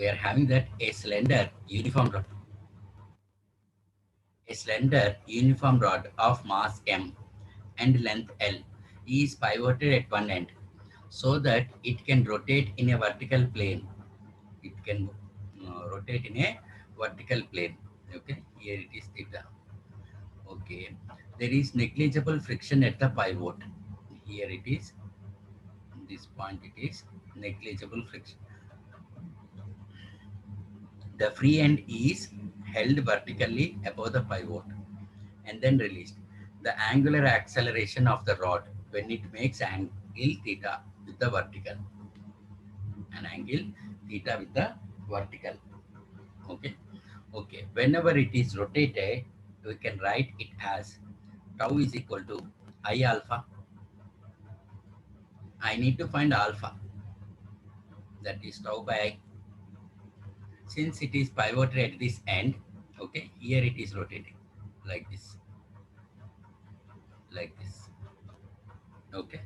we are having that a slender uniform rod of mass m and length L is pivoted at one end so that it can rotate in a vertical plane. It can rotate in a vertical plane. Okay, here it is theta. Okay, there is negligible friction at the pivot. Here it is, this point it is negligible friction. The free end is held vertically above the pivot and then released. The angular acceleration of the rod when it makes angle theta with the vertical, an angle theta with the vertical. Okay. Okay. Whenever it is rotated, we can write it as tau is equal to I alpha. I need to find alpha. That is tau by I. Since it is pivoted at this end, okay, here it is rotating like this, like this. Okay.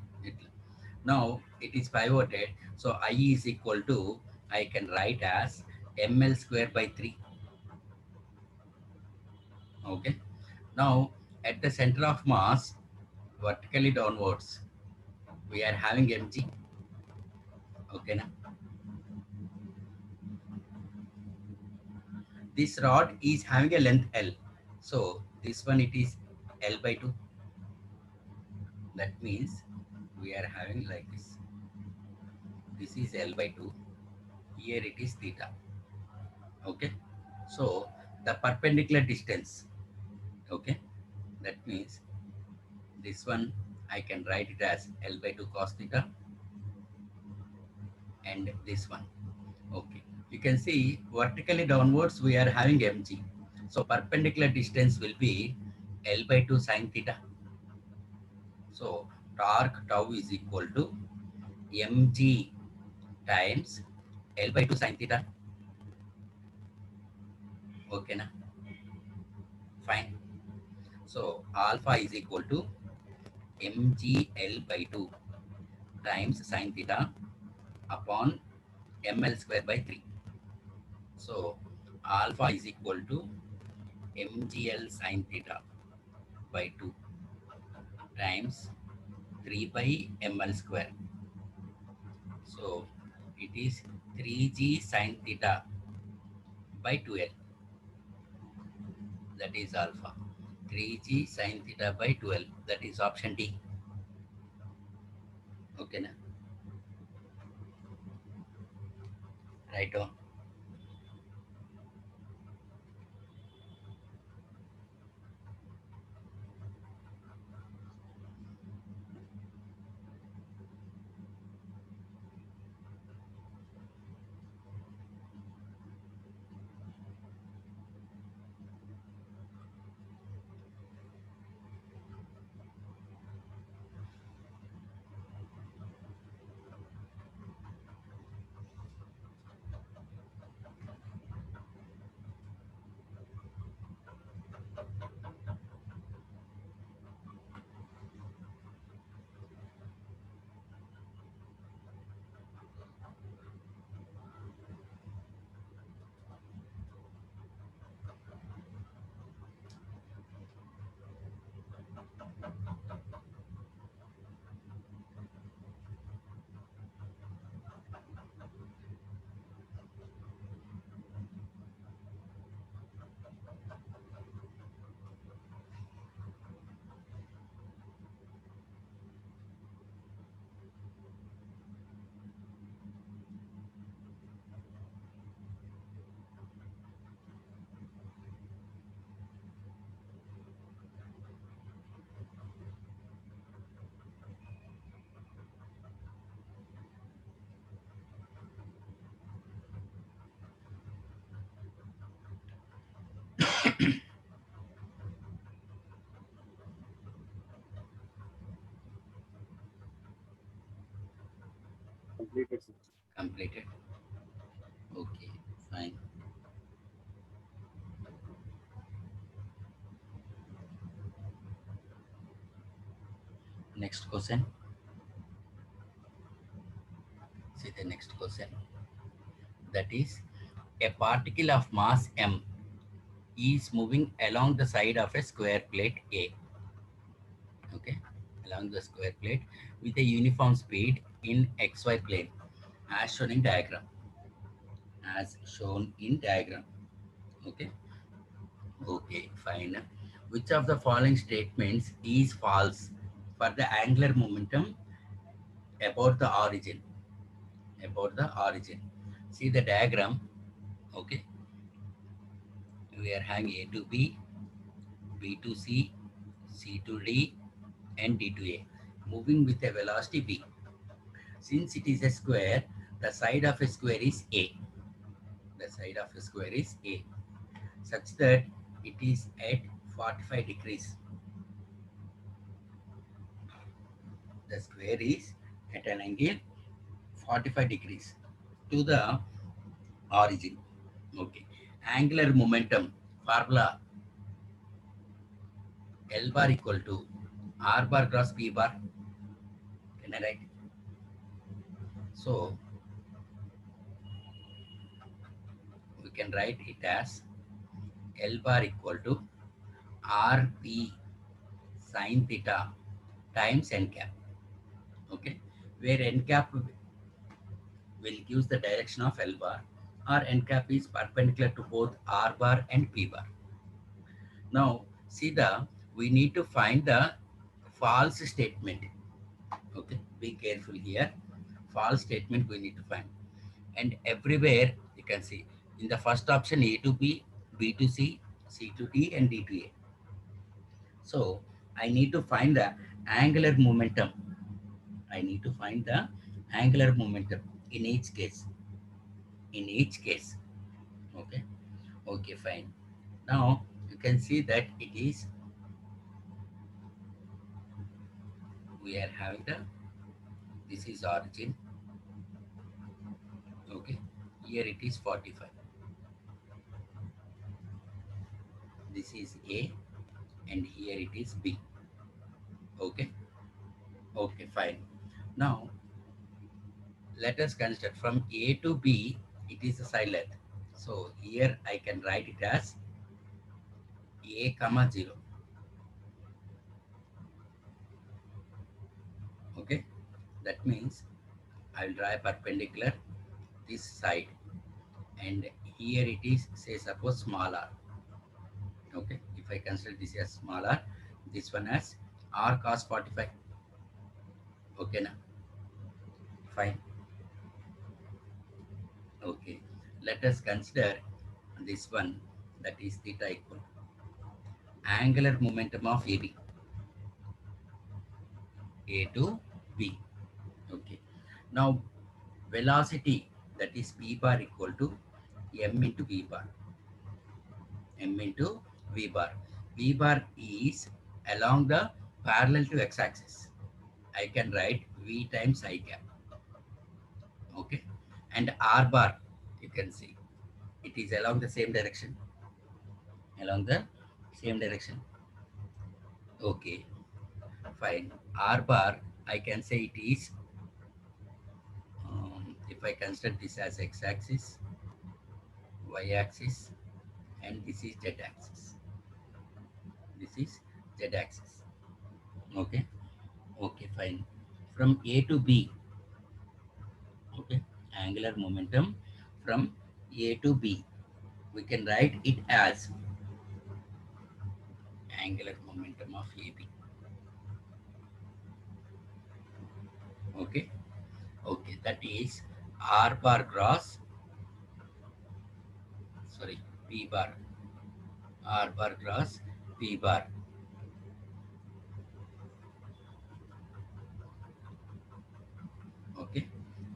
Now it is pivoted. So I is equal to, I can write as ml square by 3. Okay. Now at the center of mass, vertically downwards, we are having mg. Okay. Now this rod is having a length L. So this one it is L by 2. That means we are having like this. This is L by 2. Here it is theta. Okay. So the perpendicular distance. Okay. That means this one I can write it as L by 2 cos theta, and this one. Okay. You can see vertically downwards we are having mg. So perpendicular distance will be L by 2 sin theta. So torque tau is equal to mg times L by 2 sin theta. Okay, na? Fine. So alpha is equal to mg L by 2 times sin theta upon ml square by 3. So alpha is equal to mgl sin theta by 2 times 3 by ml square. So it is 3g sin theta by 2l. That is alpha. 3g sin theta by 12. That is option D. Okay, na? Right on. Completed, sir. Completed. Okay, fine. Next question. See the next question. That is, A particle of mass m is moving along the side of a square plate A. Okay, along the square plate with a uniform speed in xy plane, as shown in diagram. As shown in diagram. Okay. Okay, fine. Which of the following statements is false for the angular momentum about the origin? About the origin. See the diagram. Okay, we are having A to B, B to C, C to D, and D to A, moving with a velocity V. Since it is a square, the side of a square is A. The side of a square is A, such that it is at 45 degrees. The square is at an angle 45 degrees to the origin. Okay. Angular momentum formula L bar equal to R bar cross P bar. Can I write? So we can write it as L bar equal to R P sine theta times n cap. Okay. Where n cap will give the direction of L bar, or n cap is perpendicular to both R bar and P bar. Now see we need to find the false statement. Okay, be careful here. False statement we need to find. And everywhere you can see in the first option A to B, B to C, C to D, and D to A. So I need to find the angular momentum. I need to find the angular momentum in each case. In each case. Okay. Okay, fine. Now you can see that it is, we are having the, this is origin. Okay. Here it is 45. This is A, and here it is B. Okay. Okay, fine. Now let us consider from A to B, it is a side length. So here I can write it as A comma 0. Okay, that means I will draw a perpendicular this side, and here it is, say suppose small r. Okay, if I consider this as small r, this one as r cos 45. Okay, now fine. Okay, let us consider this one, that is theta equal angular momentum of AB, A to B. Okay. Now velocity, that is P bar equal to M into V bar. M into V bar. V bar is along the parallel to x-axis. I can write V times I cap. Okay. And R bar, you can see it is along the same direction. Along the same direction. Okay. Fine. R bar, I can say it is, if I consider this as x-axis, y-axis, and this is z-axis. This is z-axis. Okay. Okay, fine. From A to B. Okay. Angular momentum from A to B. We can write it as angular momentum of AB. Okay. Okay. That is R bar cross. Sorry, P bar. R bar cross P bar. Okay.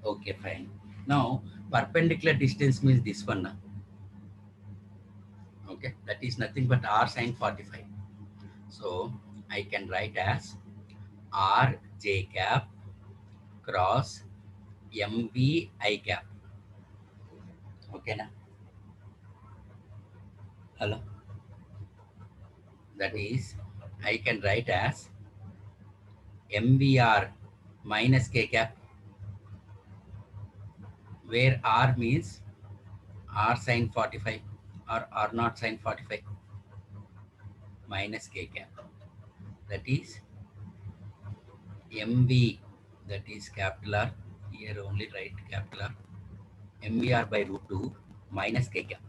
Okay, fine. Now perpendicular distance means this one. Okay. That is nothing but R sine 45. So I can write as R j cap cross MV I cap. Okay, na? Hello. That is, I can write as MVR minus K cap, where R means R sine 45 or R naught sine 45 minus k cap. That is MV, that is capital R. Here only write capital R. MVR by root 2 minus k cap.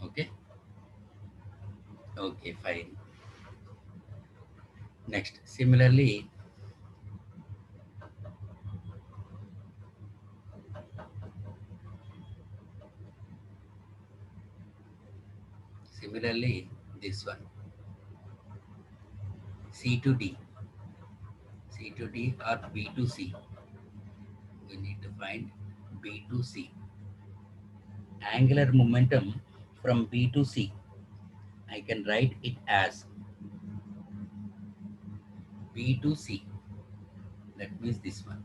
Okay. Okay, fine. Next, similarly, this one C to D, C to D or B to C. We need to find B to C. Angular momentum from B to C. I can write it as B to C. That means this one.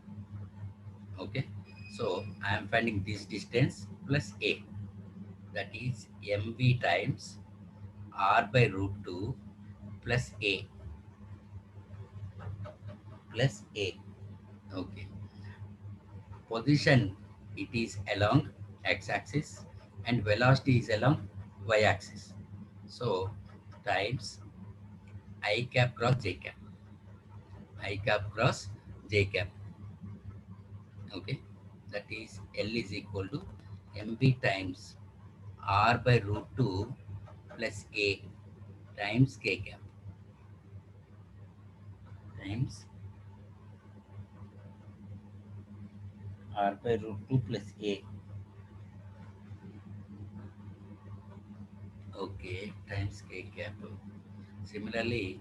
Okay. So I am finding this distance plus A. That is MV times R by root 2 plus A plus A. Okay. Position, it is along x-axis and velocity is along y-axis. So times I cap cross j cap. I cap cross j cap. Okay. That is L is equal to mv times r by root 2 plus a times k cap times r by root 2 plus a. Okay. Times k cap. Similarly,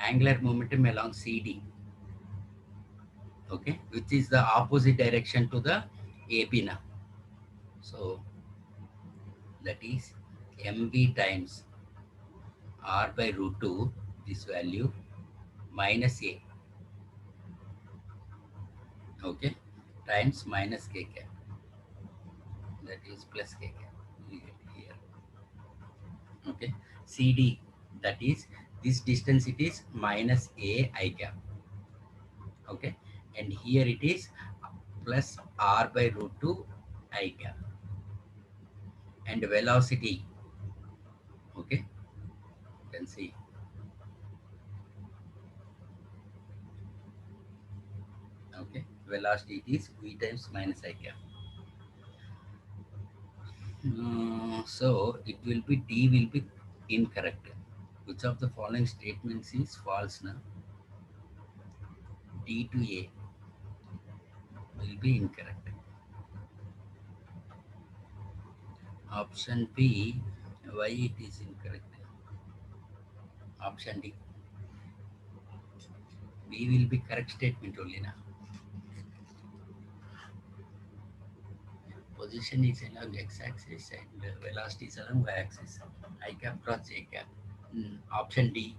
angular momentum along CD, okay, which is the opposite direction to the AP now. So that is mv times r by root 2, this value, minus a, okay, times minus k cap, that is plus k cap. We get here, okay. CD, that is this distance, it is minus a I cap, okay, and here it is plus r by root 2 I cap, and velocity, okay, you can see, okay, velocity is v times minus I cap. So it will be D will be incorrect. Which of the following statements is false now? D to A will be incorrect. Option B, why it is incorrect? Option D. B will be correct statement only now. Position is along x-axis and velocity is along y-axis. I cap cross J cap. Option D.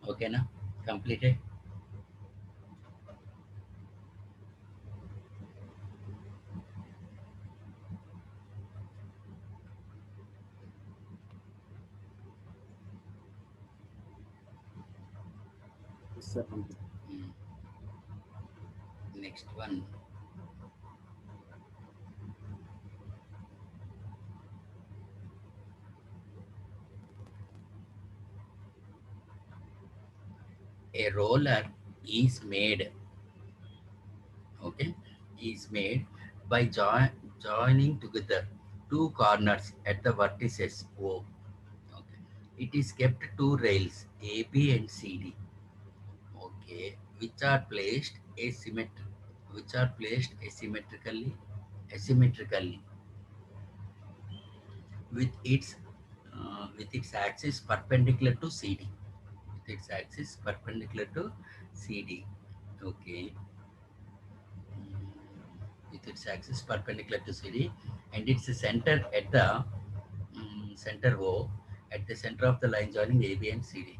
Okay now, completed. Mm. Next one. A roller is made, okay, is made by joining together two corners at the vertices O. Okay. It is kept two rails AB and CD, okay, which are placed asymmetrically asymmetrically with its axis perpendicular to CD. With its axis perpendicular to CD. Okay. With its axis perpendicular to CD, and its center at the center O, at the center of the line joining AB and CD.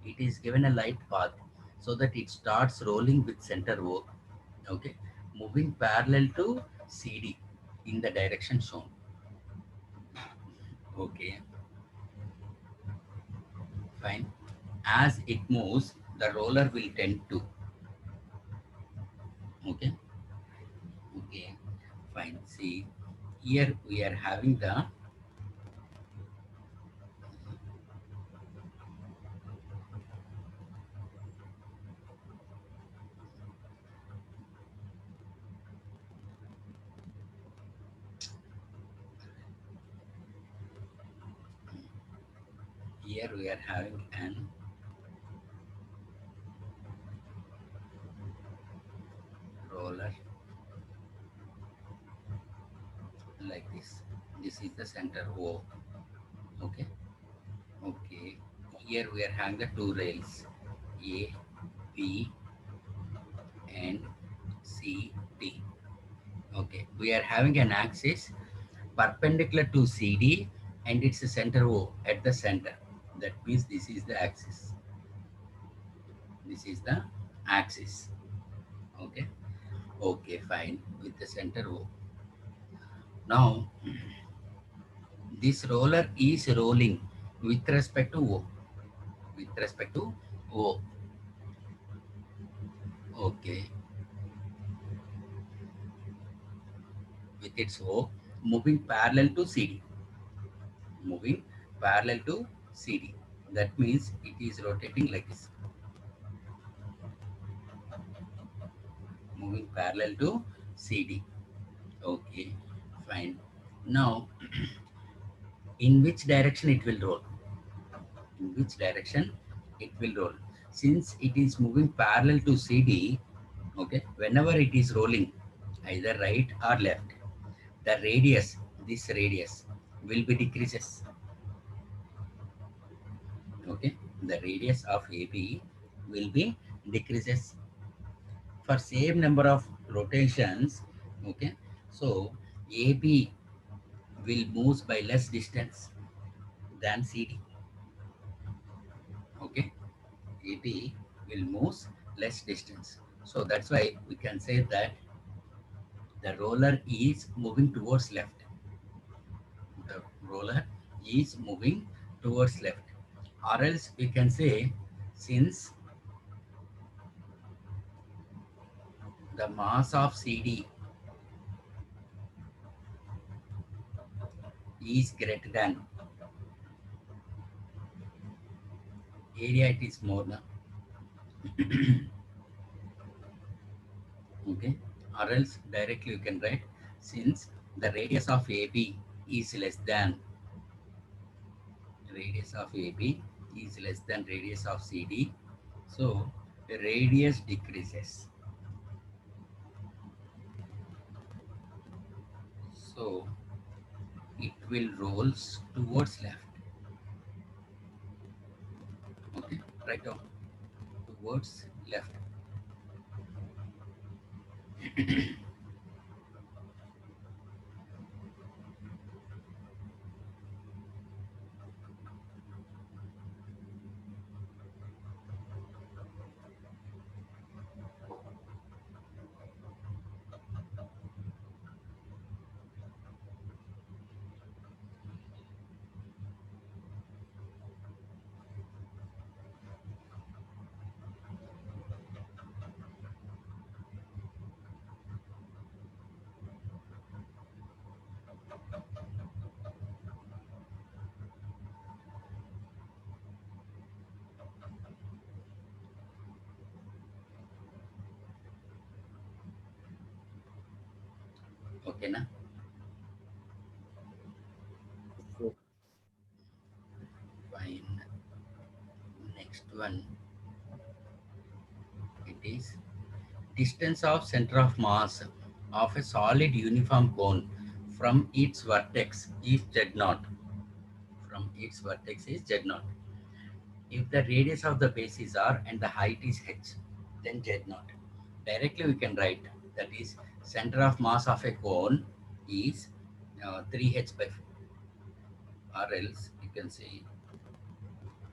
It is given a light path so that it starts rolling with center O, okay, moving parallel to CD in the direction shown. Okay, fine. As it moves, the roller will tend to. Okay, okay, fine. See, here we are having the here we are having an roller like this. This is the center O. Okay, okay. Here we are having the two rails A, B, and C, D. Okay, we are having an axis perpendicular to CD and its center O at the center. That means this is the axis. This is the axis. Okay, okay, fine. With the center O. Now, this roller is rolling with respect to O. With respect to O. Okay, with its O moving parallel to CD. Moving parallel to CD. That means it is rotating like this. Moving parallel to CD. Okay, fine. Now, in which direction it will roll? In which direction it will roll? Since it is moving parallel to CD, okay, whenever it is rolling, either right or left, the radius, this radius, will be decreases. Okay, the radius of AB will be decreases for same number of rotations. Okay, so AB will move by less distance than CD. Okay, AB will move less distance. So that's why we can say that the roller is moving towards left. The roller is moving towards left. Or else we can say, since the mass of CD is greater than area, it is more now. Okay, or else directly you can write, since the radius of AB is less than radius of AB is less than radius of CD, so the radius decreases. So it will rolls towards left. Okay, right down towards left. Okay, na? So, Fine. Next one, it is distance of center of mass. of a solid uniform cone from its vertex is z naught. From its vertex is z naught. If the radius of the base is r and the height is h, then z naught. Directly we can write, that is center of mass of a cone is 3h by 4, or else you can say,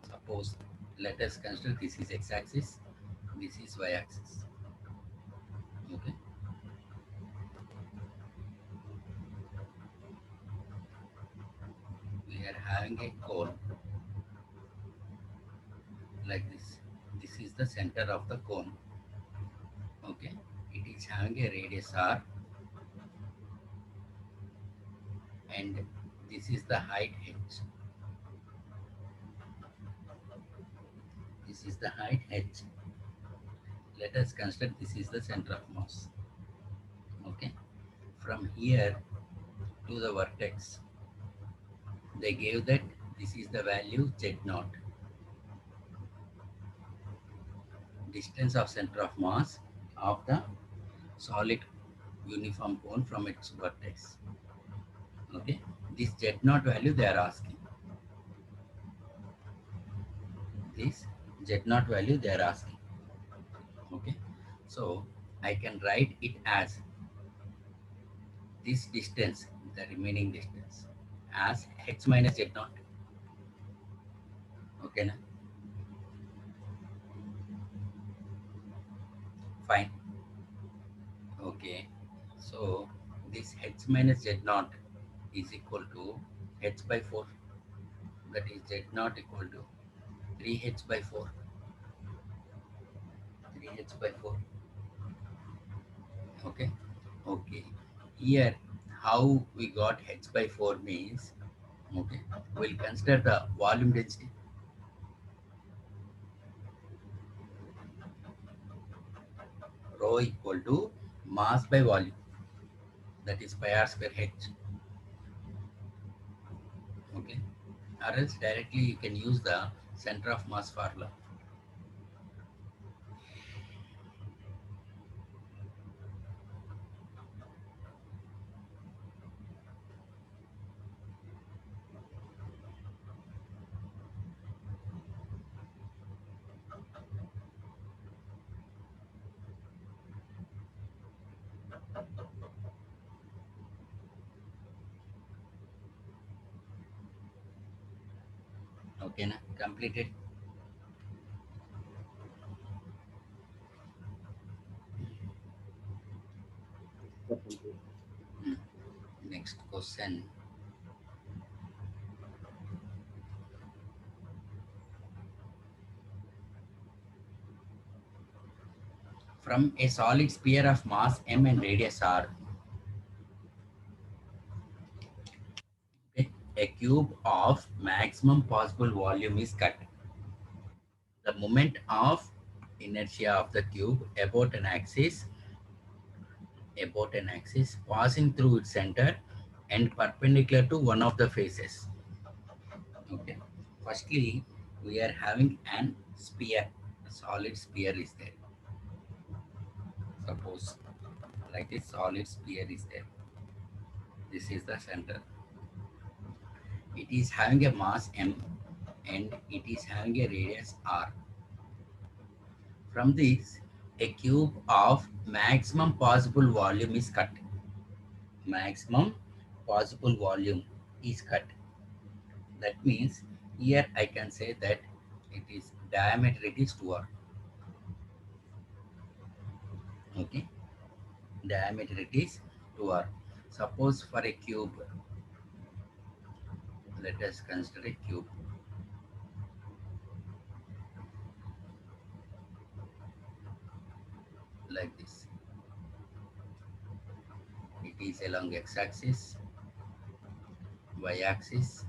suppose, let us consider this is x-axis, this is y-axis. Okay, we are having a cone like this. This is the center of the cone. Okay, it is having a radius r, and this is the height h. This is the height h. Let us consider this is the center of mass. Okay, from here to the vertex, they gave that this is the value z naught, distance of center of mass of the solid uniform cone from its vertex. Okay, this z naught value they are asking. This z naught value they are asking. Okay, so I can write it as this distance, the remaining distance, as h minus z naught. Okay, na? Fine. Okay, so this h minus z naught is equal to h by 4. That is z naught equal to 3h by 4. 3h by 4. Okay. Okay. Here, how we got h by 4 means, okay, we'll consider the volume density. Rho equal to mass by volume. That is pi r square h. Okay. Or else directly you can use the center of mass formula. Okay, na? Completed. Hmm. Next question. From a solid sphere of mass m and radius r, okay, a cube of maximum possible volume is cut. The moment of inertia of the cube about an axis passing through its center and perpendicular to one of the faces. Okay. Firstly, we are having an sphere. A solid sphere is there. Suppose like this solid sphere is there. This is the center. It is having a mass m and it is having a radius r. From this, a cube of maximum possible volume is cut. Maximum possible volume is cut. That means here I can say that it is diameter, it is 2r. Okay, diameter it is 2r. Suppose for a cube, let us consider a cube like this. It is along x-axis, y-axis,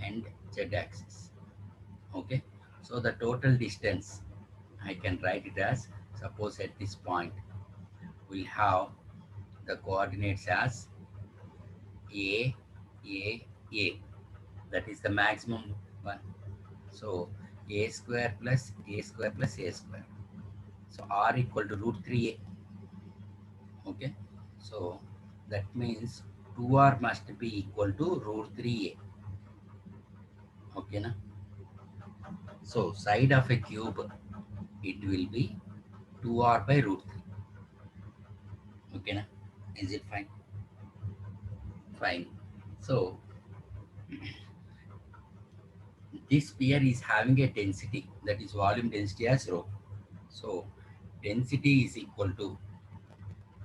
and z-axis. Okay, so the total distance I can write it as, suppose at this point we'll have the coordinates as a, a, a. That is the maximum one. So a square plus a square plus a square. So r equal to root 3a. Okay, so that means 2r must be equal to root 3a. Okay, na? So side of a cube, it will be 2r by root 3. Okay, na? Is it fine? Fine. So this sphere is having a density, that is volume density as rho. So density is equal to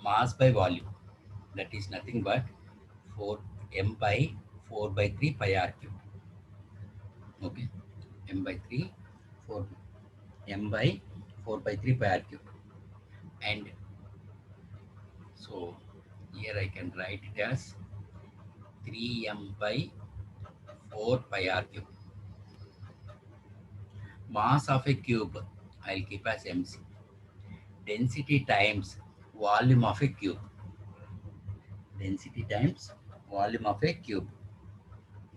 mass by volume, that is nothing but 4 m by 4 by 3 pi r cube. Okay, m by 3 4 m by 4 by 3 pi r cube. And so here I can write it as 3m by 4 pi r cube. Mass of a cube I'll keep as mc. Density times volume of a cube. Density times volume of a cube,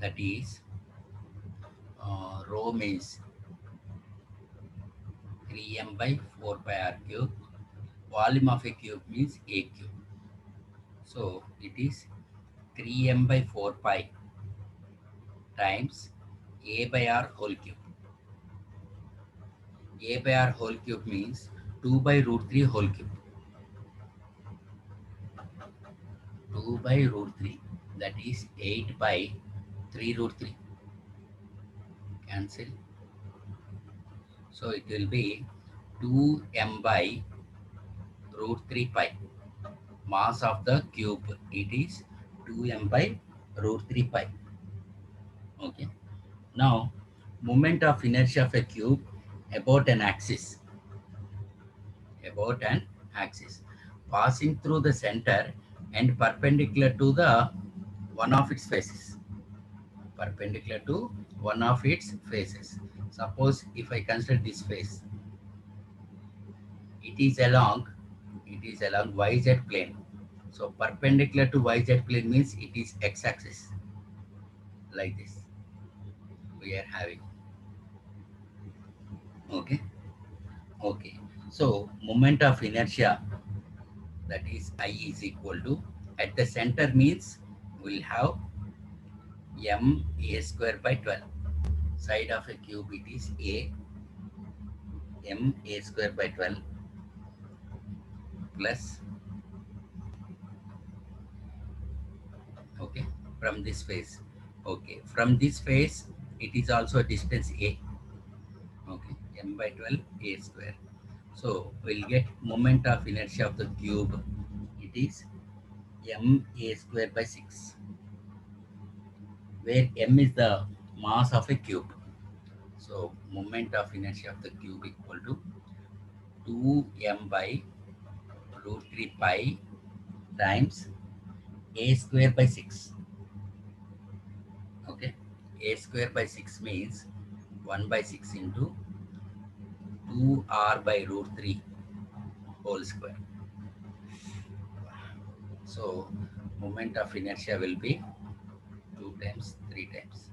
that is rho means 3m by 4 pi r cube. Volume of a cube means a cube. So it is 3m by 4 pi times a by r whole cube. A by r whole cube means 2 by root 3 whole cube. 2 by root 3, that is 8 by 3 root 3. Cancel. So it will be 2m by root 3 pi. Mass of the cube, it is 2m by root 3 pi. Okay. Now, moment of inertia of a cube about an axis. About an axis. Passing through the center and perpendicular to the one of its faces. Perpendicular to one of its faces. Suppose if I consider this face, it is along yz plane. So perpendicular to yz plane means it is x-axis, like this we are having. Okay. Okay. So moment of inertia, that is I is equal to, at the center means we'll have m a square by 12. Side of a cube, it is a m a square by 12 plus, okay, from this face. Okay, from this face it is also a distance a. Okay, m by 12 a square. So we'll get moment of inertia of the cube, it is m a square by 6, where m is the mass of a cube. So moment of inertia of the cube equal to 2m by root 3 pi times a square by 6. Okay, a square by 6 means 1 by 6 into 2r by root 3 whole square. So moment of inertia will be 2 times 3 times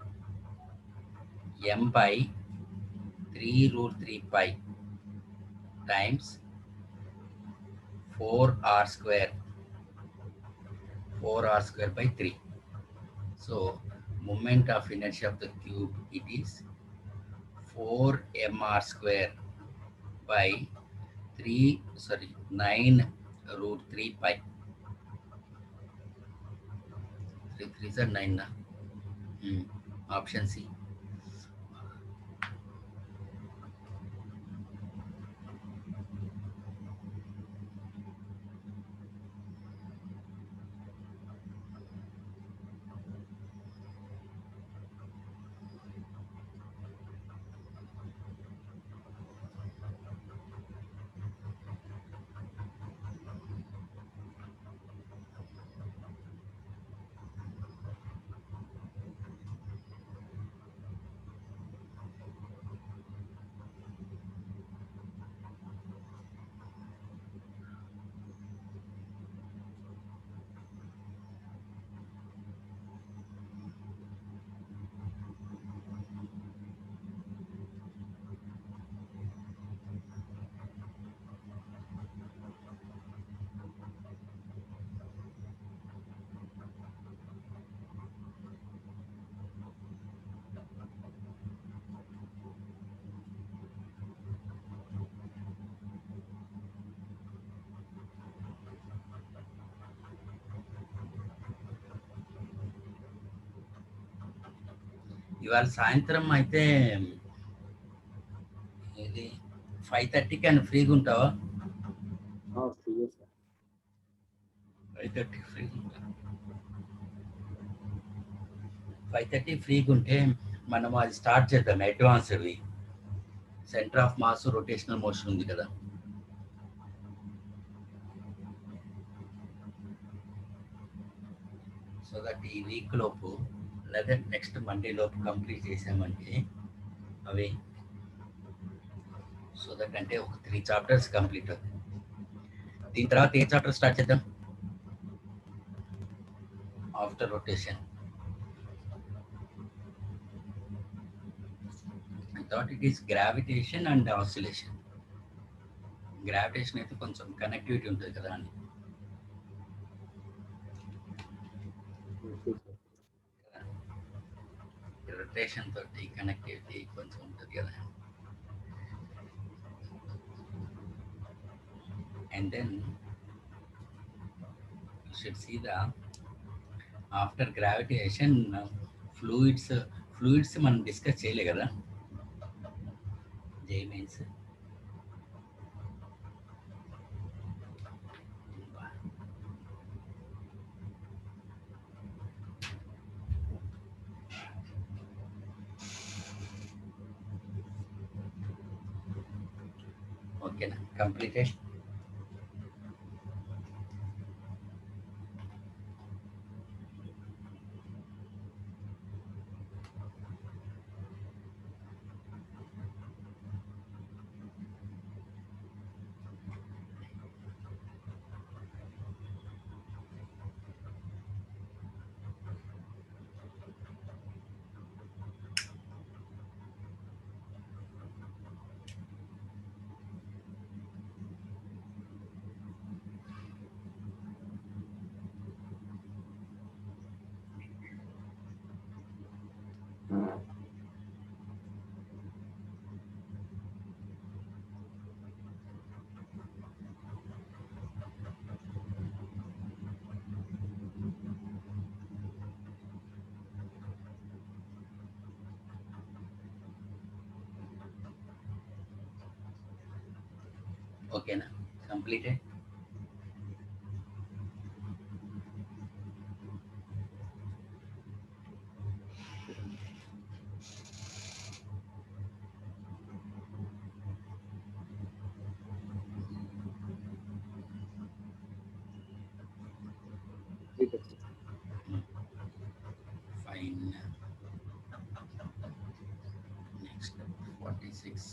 m by 3 root 3 pi times 4r square, 4r square by 3. So moment of inertia of the cube, it is 4 mr square by 9 root 3 pi. 3 3s are 9 na? Option C. ఇవాళ సాయంత్రం అయితే ఇది 5:30కి అని ఫ్రీగా ఉంటావా? Free sir. 5:30 ఫ్రీగా ఉంటా. 5:30 ఫ్రీగా ఉంటే మనం అది స్టార్ట్ చేద్దాం. అడ్వాన్స్డ్వి centre of mass rotational motion ఉంది కదా, సో దట్ ఈ వీక్ లోపు లేదా నెక్స్ట్ మండే లోపు కంప్లీట్ చేసామంటే అవి, సో దట్ అంటే ఒక 3 చాప్టర్స్ కంప్లీట్ అవుతాయి. దీని తర్వాత ఏ చాప్టర్ స్టార్ట్ చేద్దాం? After rotation I thought it is gravitation and oscillation. Gravitation అయితే కొంచెం కనెక్టివిటీ ఉంటుంది కదా అని. రొటేషన్ తోటి కనెక్టివిటీ కొంచెం ఉంటుంది కదా. And then you should see the after gravitation fluids మనం డిస్కస్ చేయలే కదా జే మీన్స్. ఓకేనా, కంప్లీటెడ్. ఓకేనా, completed. Fine. Next 46.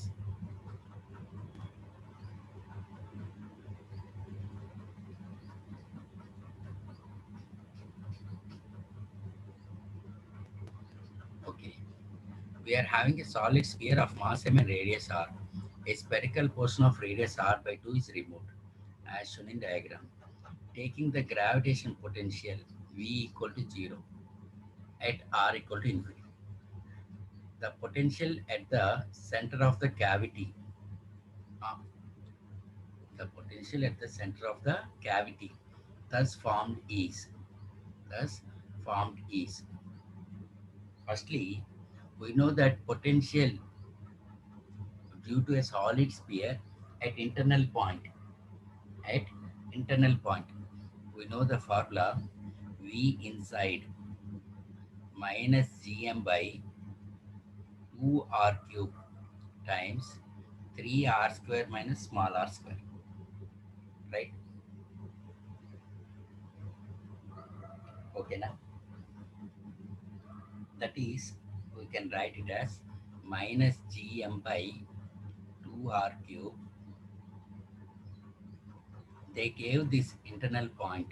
Okay, we are having a solid sphere of mass m and radius r. A spherical portion of radius r by 2 is removed, as shown in diagram. Taking the gravitation potential V equal to 0 at r equal to infinity. The potential at the center of the cavity, uh, the potential at the center of the cavity thus formed is, firstly, we know that potential due to a solid sphere at internal point, we know the formula V inside minus gm by 2r cube times 3r square minus small r square, right? Okay, now that is, we can write it as minus gm by 2r cube. They gave this internal point.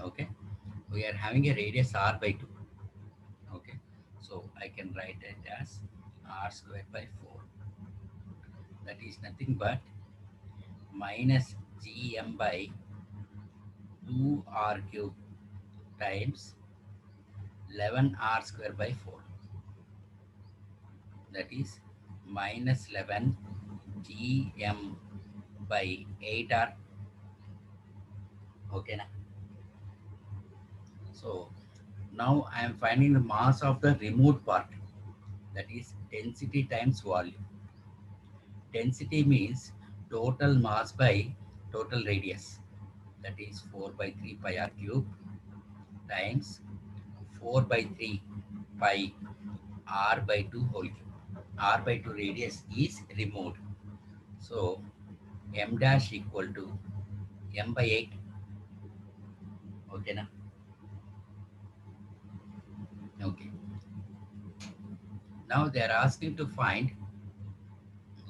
Okay, we are having a radius r by 2. Okay, so I can write it as r square by 4. That is nothing but minus gm by 2r cube times 11r square by 4. That is minus 11 gm by 8r. Okay, na? So Now I am finding the mass of the removed part, that is density times volume. Density means total mass by total radius, that is 4 by 3 pi r cube times 4 by 3 pi r by 2 whole cube. R by 2 radius is removed. So m dash equal to m by 8. Okay, na? Okay. Now they are asking to find,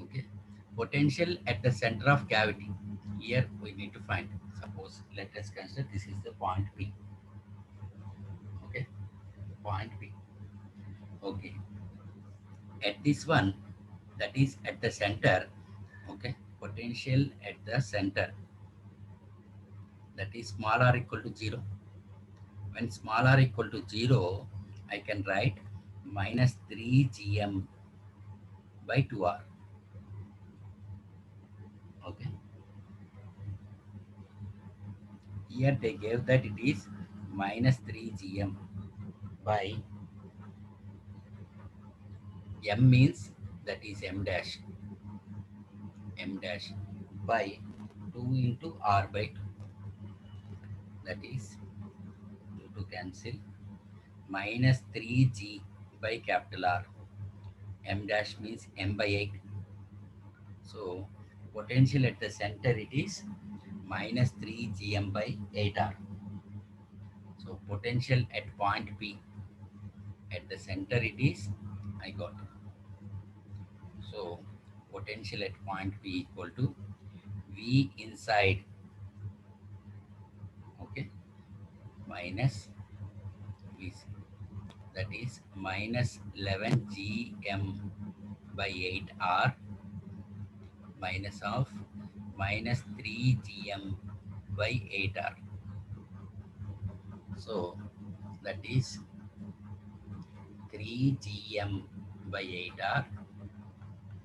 okay, potential at the center of cavity. Here we need to find. Suppose let us consider this is the point P. Okay, point P. Okay, at this one, that is at the center. Okay, potential at the center, that is small r equal to 0. When small r equal to 0, I can write minus 3 gm by 2r. Okay, here they gave that it is minus 3 gm by m means that is m dash by 2 into r by 2, that is 2 to cancel, minus 3g by capital R. M dash means m by 8. So potential at the center it is minus 3 gm by 8r. So potential at point P at the center it is, I got it. So potential at point P equal to V inside, okay, minus VC, that is minus 11 gm by 8r minus of minus 3 gm by 8r. So that is 3 gm by 8r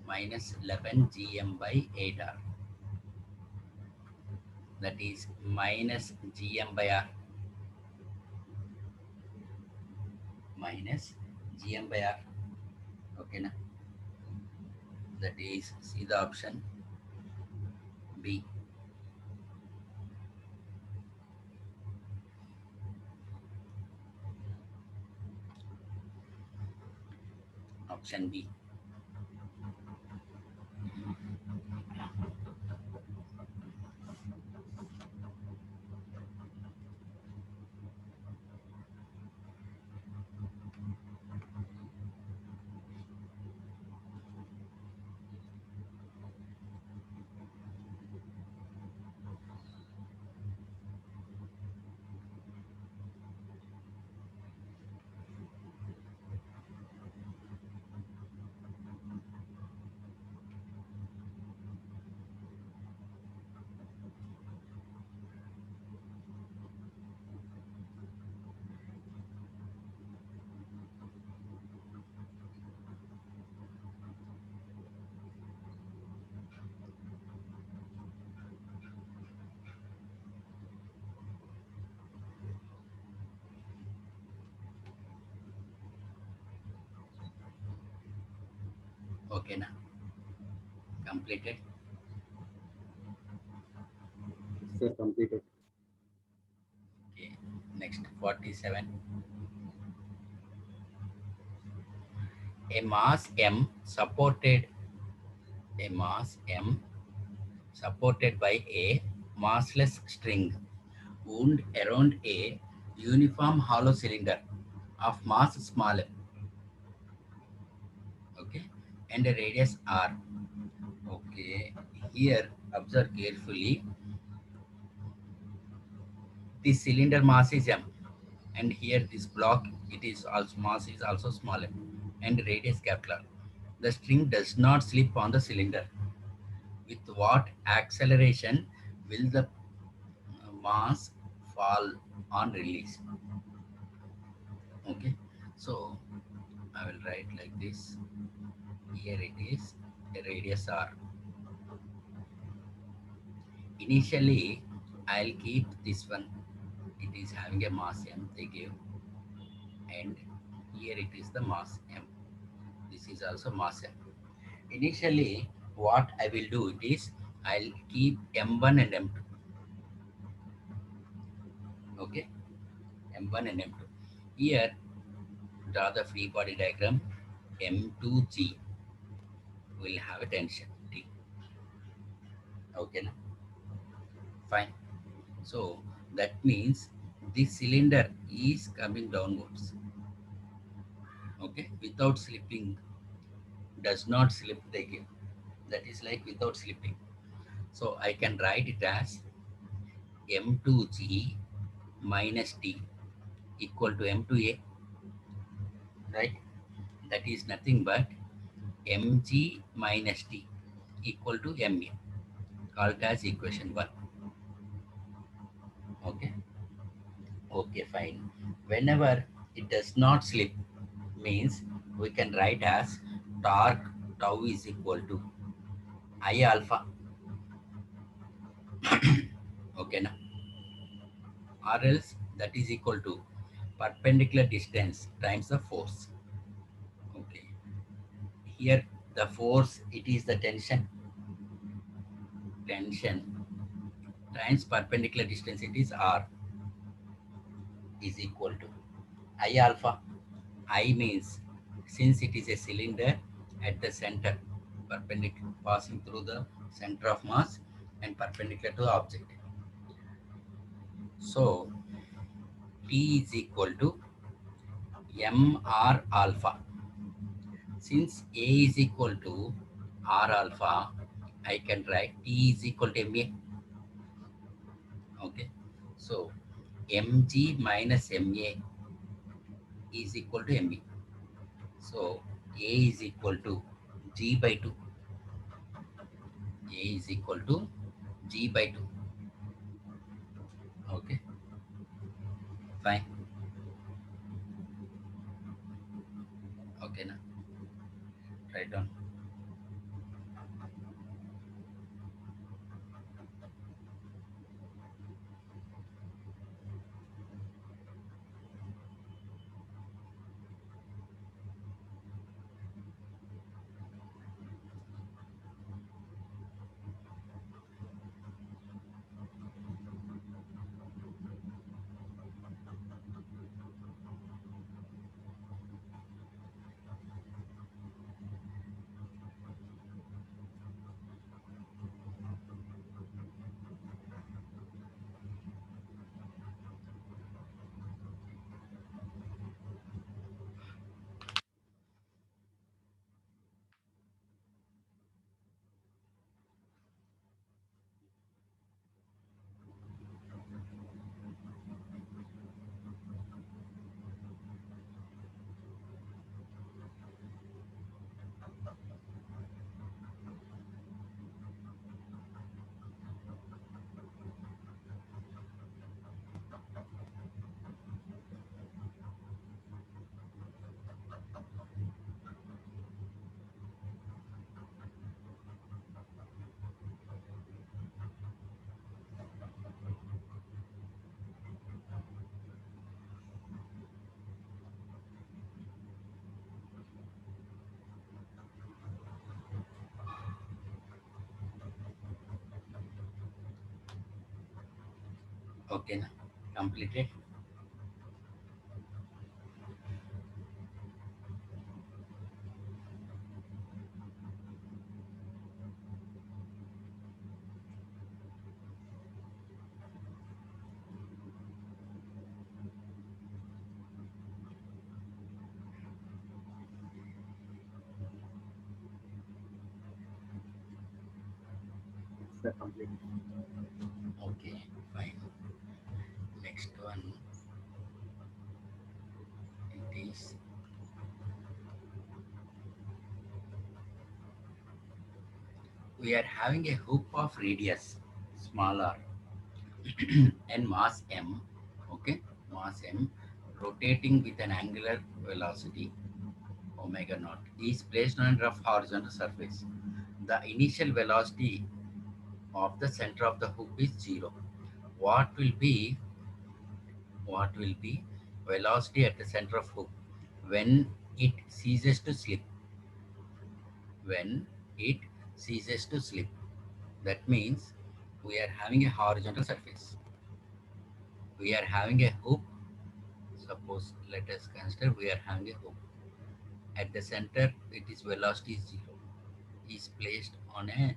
minus 11 gm by 8r, that is minus gm by r, minus gm by r. Okay, na? That is, see the option B. Option B. Okay, na? Completed. Sir, completed. Okay. Next 47. A mass m supported, a mass m supported by a massless string wound around a uniform hollow cylinder of mass small m, okay, and a radius r. Okay, here observe carefully. The cylinder mass is m, and here this block it is also mass is also small m, and radius capital R. The string does not slip on the cylinder. With what acceleration will the mass fall on release? Okay, so I will write like this. Here it is a radius r. Initially, I'll keep this one. It is having a mass m. They give. and here it is the mass m. This is also mass m. Initially, what I will do it is I'll keep m1 and m2. Okay, m1 and m2. Here, draw the free body diagram. M2G will have a tension T. Okay, now fine. So that means this cylinder is coming downwards. Okay, without slipping, does not slip the gear. That is like without slipping. So I can write it as M2G minus T equal to M2A, right? That is nothing but Mg minus T equal to Ma, called as equation 1. Okay, okay, fine. Whenever it does not slip, means we can write as torque tau is equal to I alpha. Okay, now, or else that is equal to perpendicular distance times the force. Okay, here the force, it is the tension times perpendicular distance, it is r, is equal to I alpha. I means since it is a cylinder at the center, perpendicular, passing through the center of mass and perpendicular to the object. So T is equal to mr alpha. Since A is equal to r alpha, I can write T is equal to ma. Okay, so mg minus ma is equal to me. So A is equal to g by 2. A is equal to g by 2. Okay, fine. Okay, now write down. Okay, now completed. Sir, complete. Okay, fine. Next one, it is we are having a hoop of radius small r and mass m. Okay, mass m rotating with an angular velocity omega naught is placed on a rough horizontal surface. The initial velocity of the center of the hoop is 0. What will be what will be velocity at the center of hook when it ceases to slip. When it ceases to slip. That means we are having a horizontal surface. We are having a hoop. Suppose let us consider we are having a hoop. At the center, it is velocity is zero. Is placed on a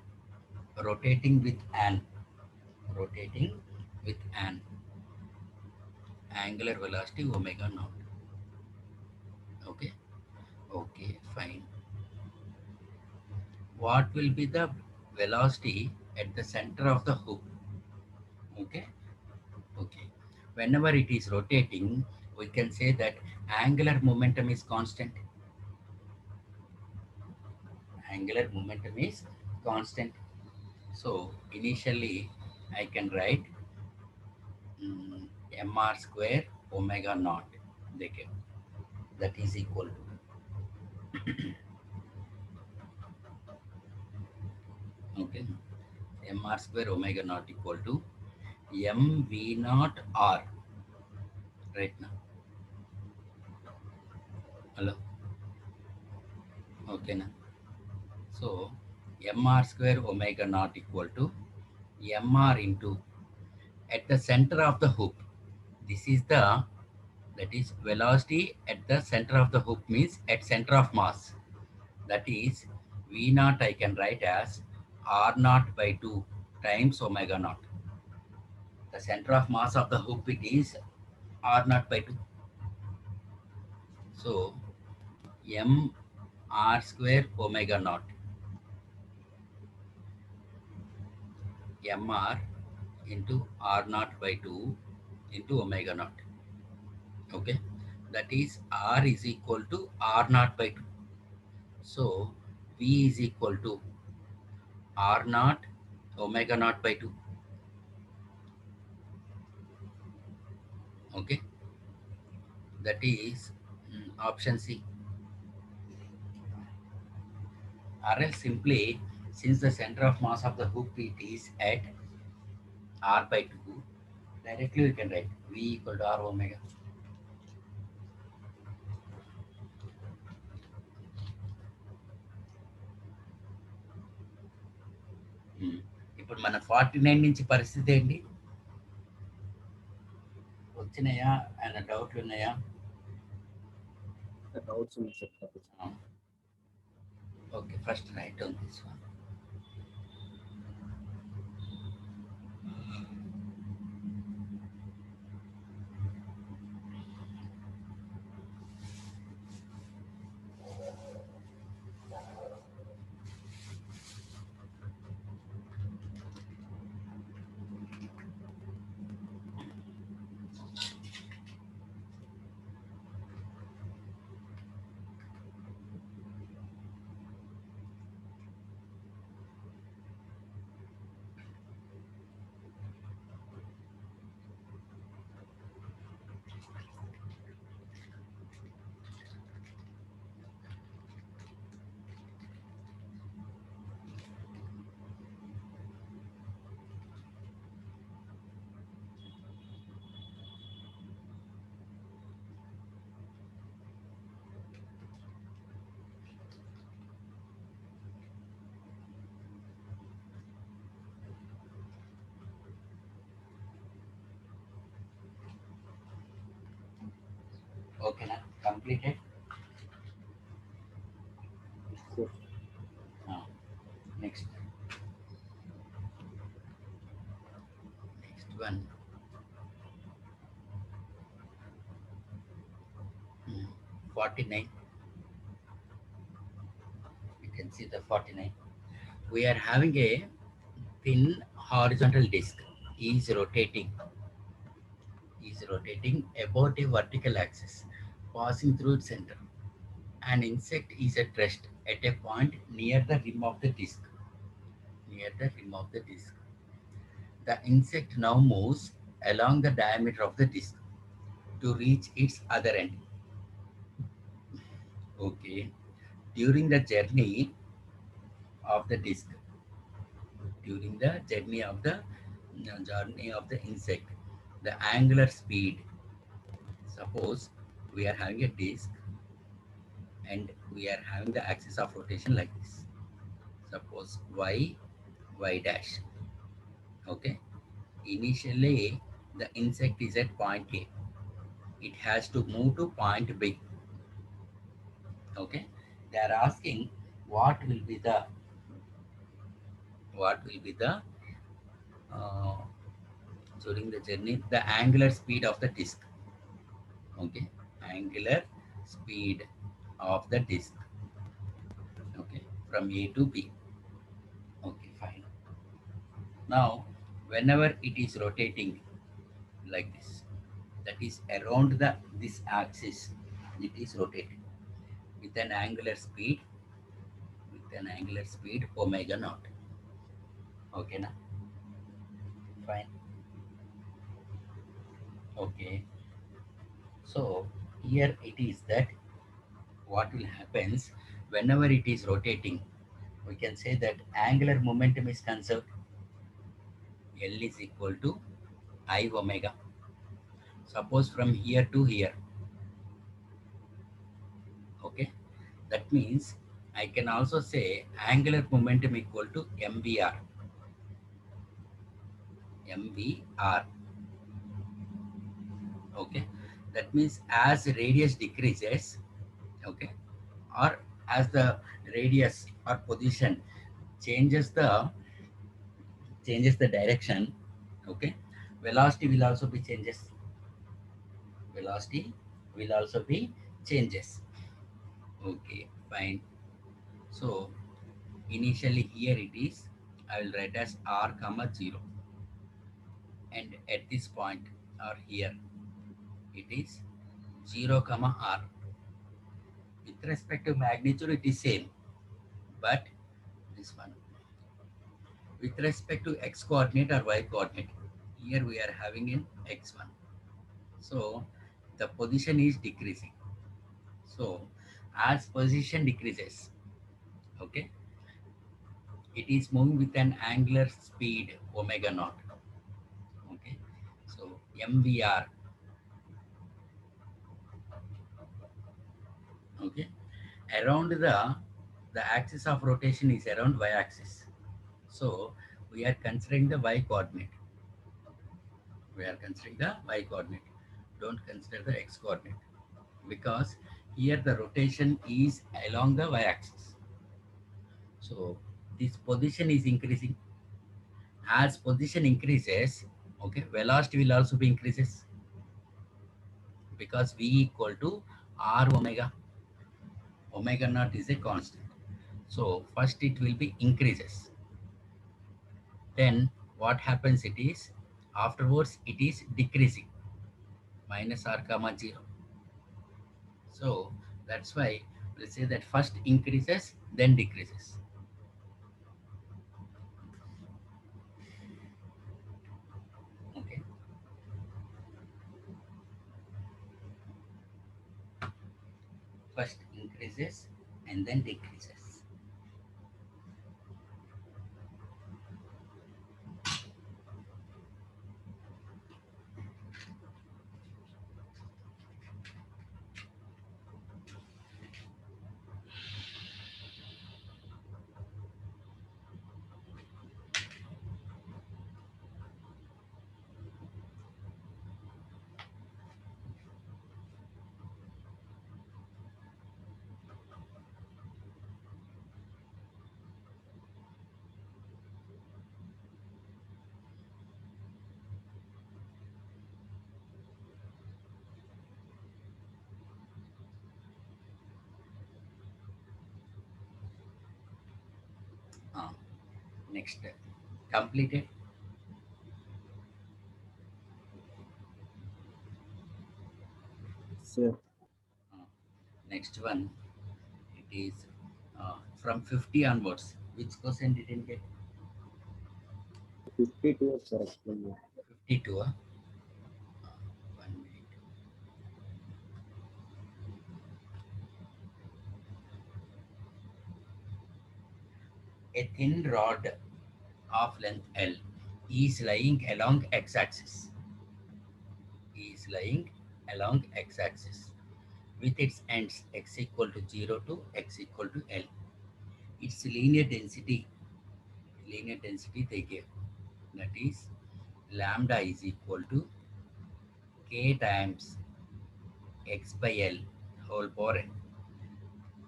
rotating with an rotating with an angular velocity omega naught. Okay. Okay. Fine. What will be the velocity at the center of the hoop? Okay. Okay. Whenever it is rotating, we can say that angular momentum is constant. Angular momentum is constant. So initially, I can write mr square omega naught. Okay. That is equal to okay mr square omega naught equal to mv naught r right now. Hello. Okay now. So mr square omega naught equal to mr into at the center of the hoop. This is the that is velocity at the center of the hoop means at center of mass. That is v naught I can write as r naught by 2 times omega naught. The center of mass of the hoop it is r naught by 2. So m r square omega naught mr into r naught by 2 into omega naught. Okay, that is r is equal to r naught by 2. So v is equal to r naught omega naught by 2. Okay, that is option C. Or else simply, since the center of mass of the hoop it is at r by 2, directly we can write v equal to r omega. ఇప్పుడు మన 49 నుంచి పరిస్థితి ఏంటి? వచ్చినాయా? అన్న డౌట్లు ఉన్నాయా? The doubts will set up. Okay, first write down this one. Okay, now completed. Yes. Now, next one. 49. You can see the 49. We are having a thin horizontal disc is rotating about a vertical axis, passing through its center. An insect is at rest at a point near the rim of the disc. Near the rim of the disc. The insect now moves along the diameter of the disc to reach its other end. Okay. During the journey of the disc, during the journey of the insect, the angular speed, Suppose we are having a disk and we are having the axis of rotation like this. Suppose y dash. Okay. Initially, the insect is at point A. It has to move to point B. Okay. They are asking what will be the what will be the uh, during the journey the angular speed of the disk. Okay, angular speed of the disk. Okay, from A to B. Okay, fine. Now, whenever it is rotating like this, that is around the this axis, it is rotating with an angular speed omega naught. Okay, now fine. Okay, so here it is that what will happens whenever it is rotating, we can say that angular momentum is conserved. L is equal to I omega. Suppose from here to here. Okay, that means I can also say angular momentum equal to mvr. Okay, that means as radius decreases, okay, or as the radius or position changes the direction, okay, velocity will also be changes. Velocity will also be changes. Okay, fine. So initially here it is, I will write as r comma 0, and at this point or here it is 0 comma r. With respect to magnitude it is same, but this one with respect to x coordinate or y coordinate, here we are having in x1. So the position is decreasing. So as position decreases, okay, it is moving with an angular speed omega naught. Okay, so mvr. Okay, around the axis of rotation is around y axis. So we are considering the y coordinate. We are considering the y coordinate. Don't consider the x coordinate because here the rotation is along the y axis. So this position is increasing. As position increases, okay, velocity will also be increases because v equal to r omega. Omega naught is a constant. So first it will be increases. Then what happens it is afterwards it is decreasing minus r comma 0. So that's why we'll say that first increases then decreases. Okay. First increases and then decreases. Uh, Next, completed. Sir, Uh, Next one, it is from 50 onwards. Which question didn't get? 52 is correct. One 52. 1 minute. A thin rod of length L is lying along x-axis. Is lying along x-axis with its ends x equal to 0 to x equal to L. Its linear density they gave, that is lambda is equal to k times x by L whole power n,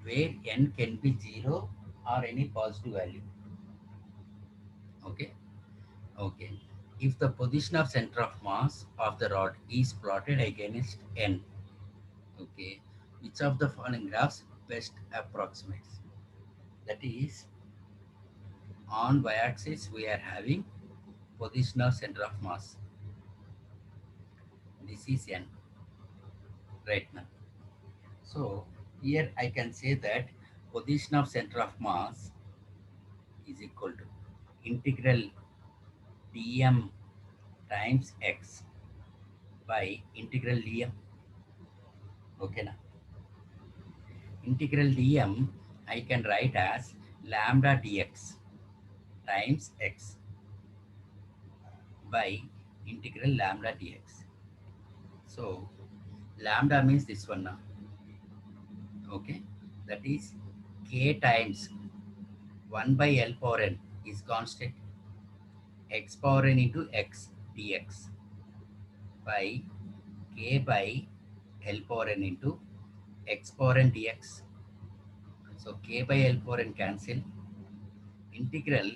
where n can be 0 or any positive value. Okay, okay. If the position of center of mass of the rod is plotted against n, okay, which of the following graphs best approximates? That is, on y-axis we are having position of center of mass. This is n right now. So here I can say that position of center of mass is equal to integral dm times x by integral dm. Okay now. Integral dm I can write as lambda dx times x by integral lambda dx. So lambda means this one now. Okay, that is k times 1 by L power n is constant, x power n into x dx by k by L power n into x power n dx. So k by L power n cancel. Integral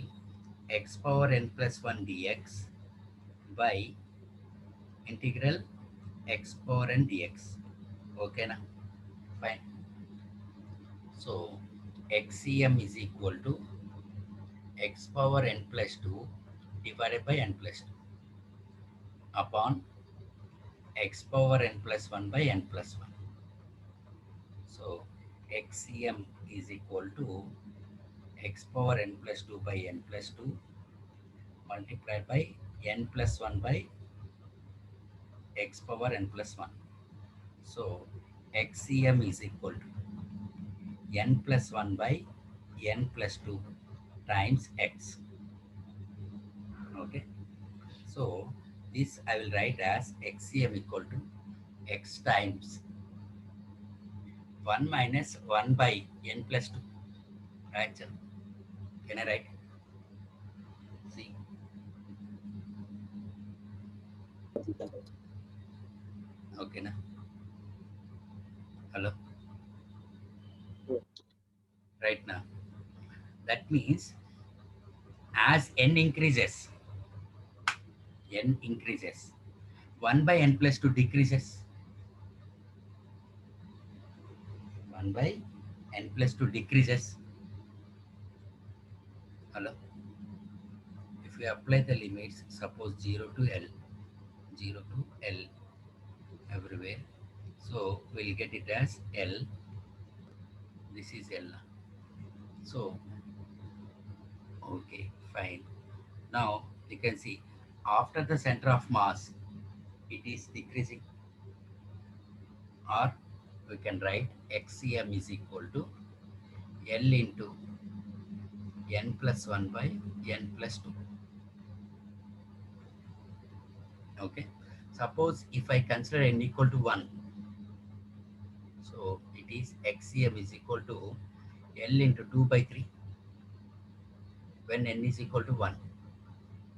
x power n plus 1 dx by integral x power n dx. Okay na? Fine. So xcm is equal to x power n plus 2 divided by n plus 2 upon x power n plus 1 by n plus 1. So xcm is equal to x power n plus 2 by n plus 2 multiplied by n plus 1 by x power n plus 1. So xcm is equal to n plus 1 by n plus 2 times x. Okay. So this I will write as xcm equal to x times 1 minus 1 by n plus 2. Right, sir? Can I write? See, okay, na? Hello, right now. That means as n increases, 1 by n plus 2 decreases. 1 by n plus 2 decreases. Hello. If we apply the limits, suppose 0 to L, 0 to L everywhere. So we'll get it as L. This is L. So, okay, fine. Now you can see after the center of mass, it is decreasing, or we can write xcm is equal to L into n plus 1 by n plus 2. Okay. Suppose if I consider n equal to 1, so it is xcm is equal to L into 2 by 3 when n is equal to 1.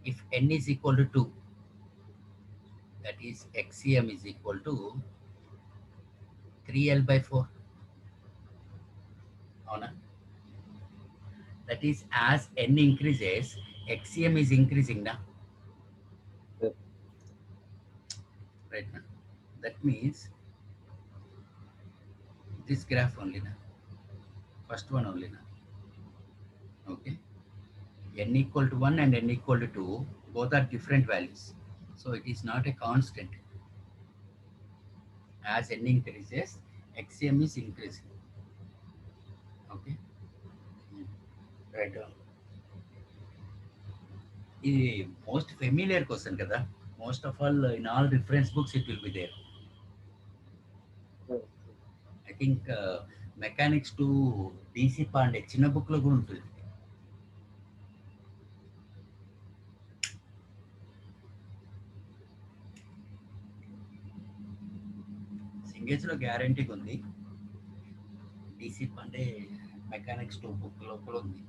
If n is equal to 2, that is xcm is equal to 3L by 4. Honor. That is as n increases, xcm is increasing now. Yep. Right now. That means this graph only now. First one only now. Okay. N equal to 1 and n equal to 2, both are different values. So it is not a constant. As n increases, xcm is increasing. Okay. Right. ఇది most familiar question కదా. Most of all in all reference books it will be there. I think mechanics to DC Pandey చిన్న book లో కూడా ఉంటుంది. ఎంగేజ్లో గ్యారంటీగా ఉంది. డీసీప్ అంటే mechanics 2 book లోపల ఉంది.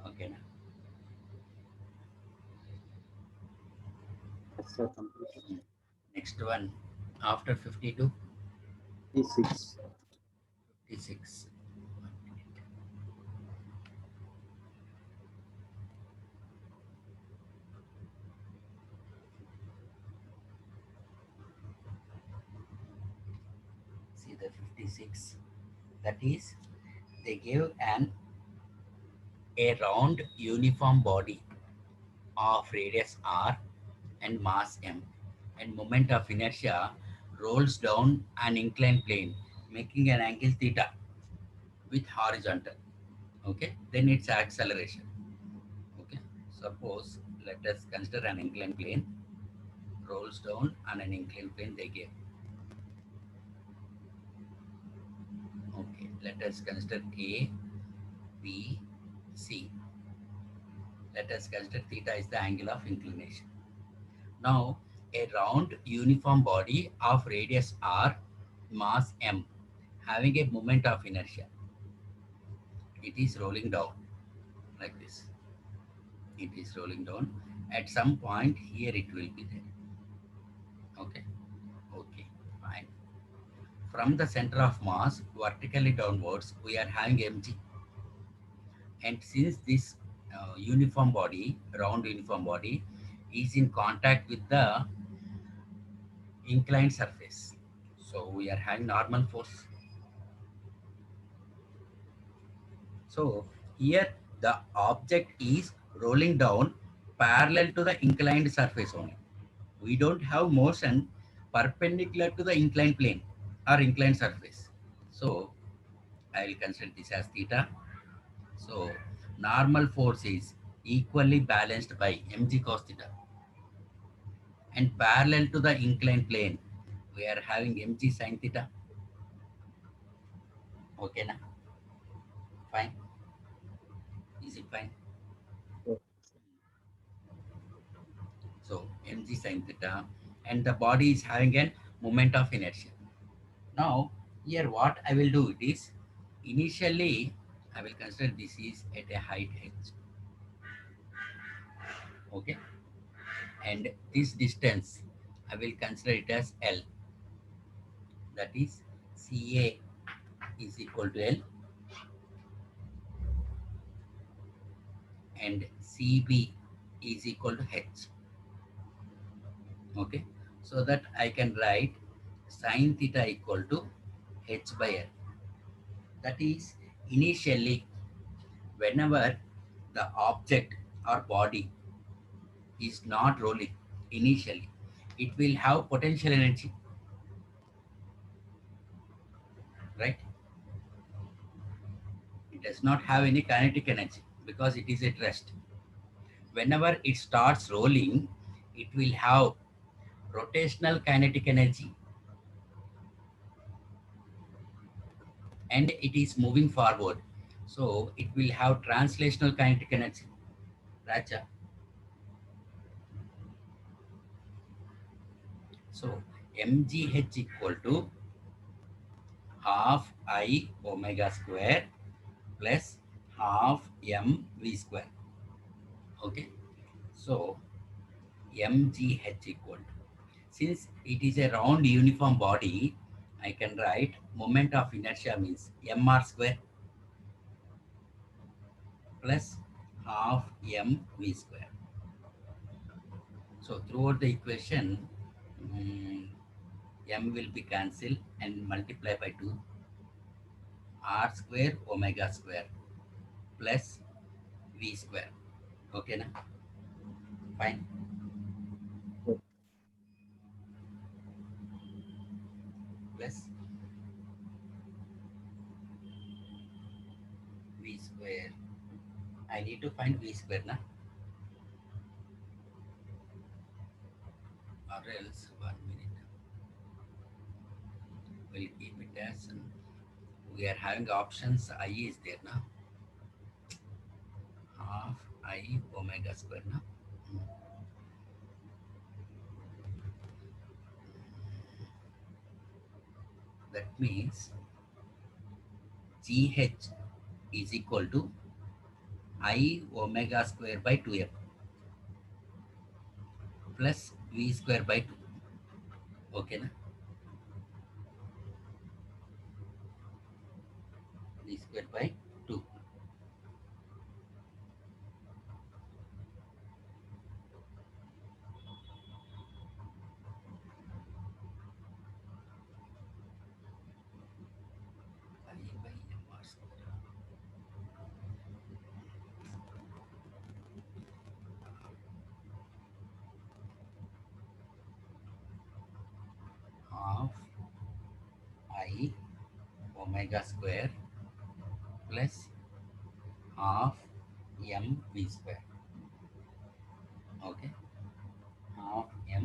ఓకేనా? Yes, sir. Complete. Next one after 52, 56. 56. See the 56. That is, they gave a round uniform body of radius r and mass m, and moment of inertia rolls down an inclined plane, making an angle theta with horizontal. Okay, then its acceleration. Okay, suppose let us consider an inclined plane rolls down on an inclined plane they gave. Okay, let us consider A, B, C. Let us consider theta is the angle of inclination. Now, a round uniform body of radius r, mass m, having a moment of inertia. It is rolling down like this. It is rolling down. At some point here it will be there. Okay. Okay. Fine. From the center of mass vertically downwards, we are having mg. And since this uniform body, round uniform body, is in contact with the inclined surface, so we are having normal force. So here the object is rolling down parallel to the inclined surface only. We don't have motion perpendicular to the inclined plane or inclined surface. So I will consider this as theta. So normal force is equally balanced by mg cos theta, and parallel to the inclined plane we are having mg sin theta. Okay na? Fine. Is it fine? Yes. So mg sin theta, and the body is having a moment of inertia. Now here what I will do it is, initially I will consider this is at a height h. Okay, and this distance I will consider it as L. That is CA is equal to L and CB is equal to H. Okay, so that I can write sine theta equal to H by L. That is, initially whenever the object or body is not rolling, initially it will have potential energy, right? It does not have any kinetic energy because it is at rest. Whenever it starts rolling, it will have rotational kinetic energy, and it is moving forward, so it will have translational kinetic energy. Raja. So mgh equal to half I omega square plus half mv square. Okay, so mgh equal to, since it is a round uniform body, I can write moment of inertia means mr square plus half mv square. So throughout the equation, mm, m will be cancelled and multiply by 2, r square omega square plus v square. Okay na? Fine. Yes. Plus v V square. I need to find V square na, or else 1 minute. We'll keep it as we are having options. I is there na, half I omega square na. Hmm. That means GH is equal to I omega square by 2f plus V square by 2. Okay na, V square by 2. I by mr square. Half I omega square plus half m v square. Okay, half m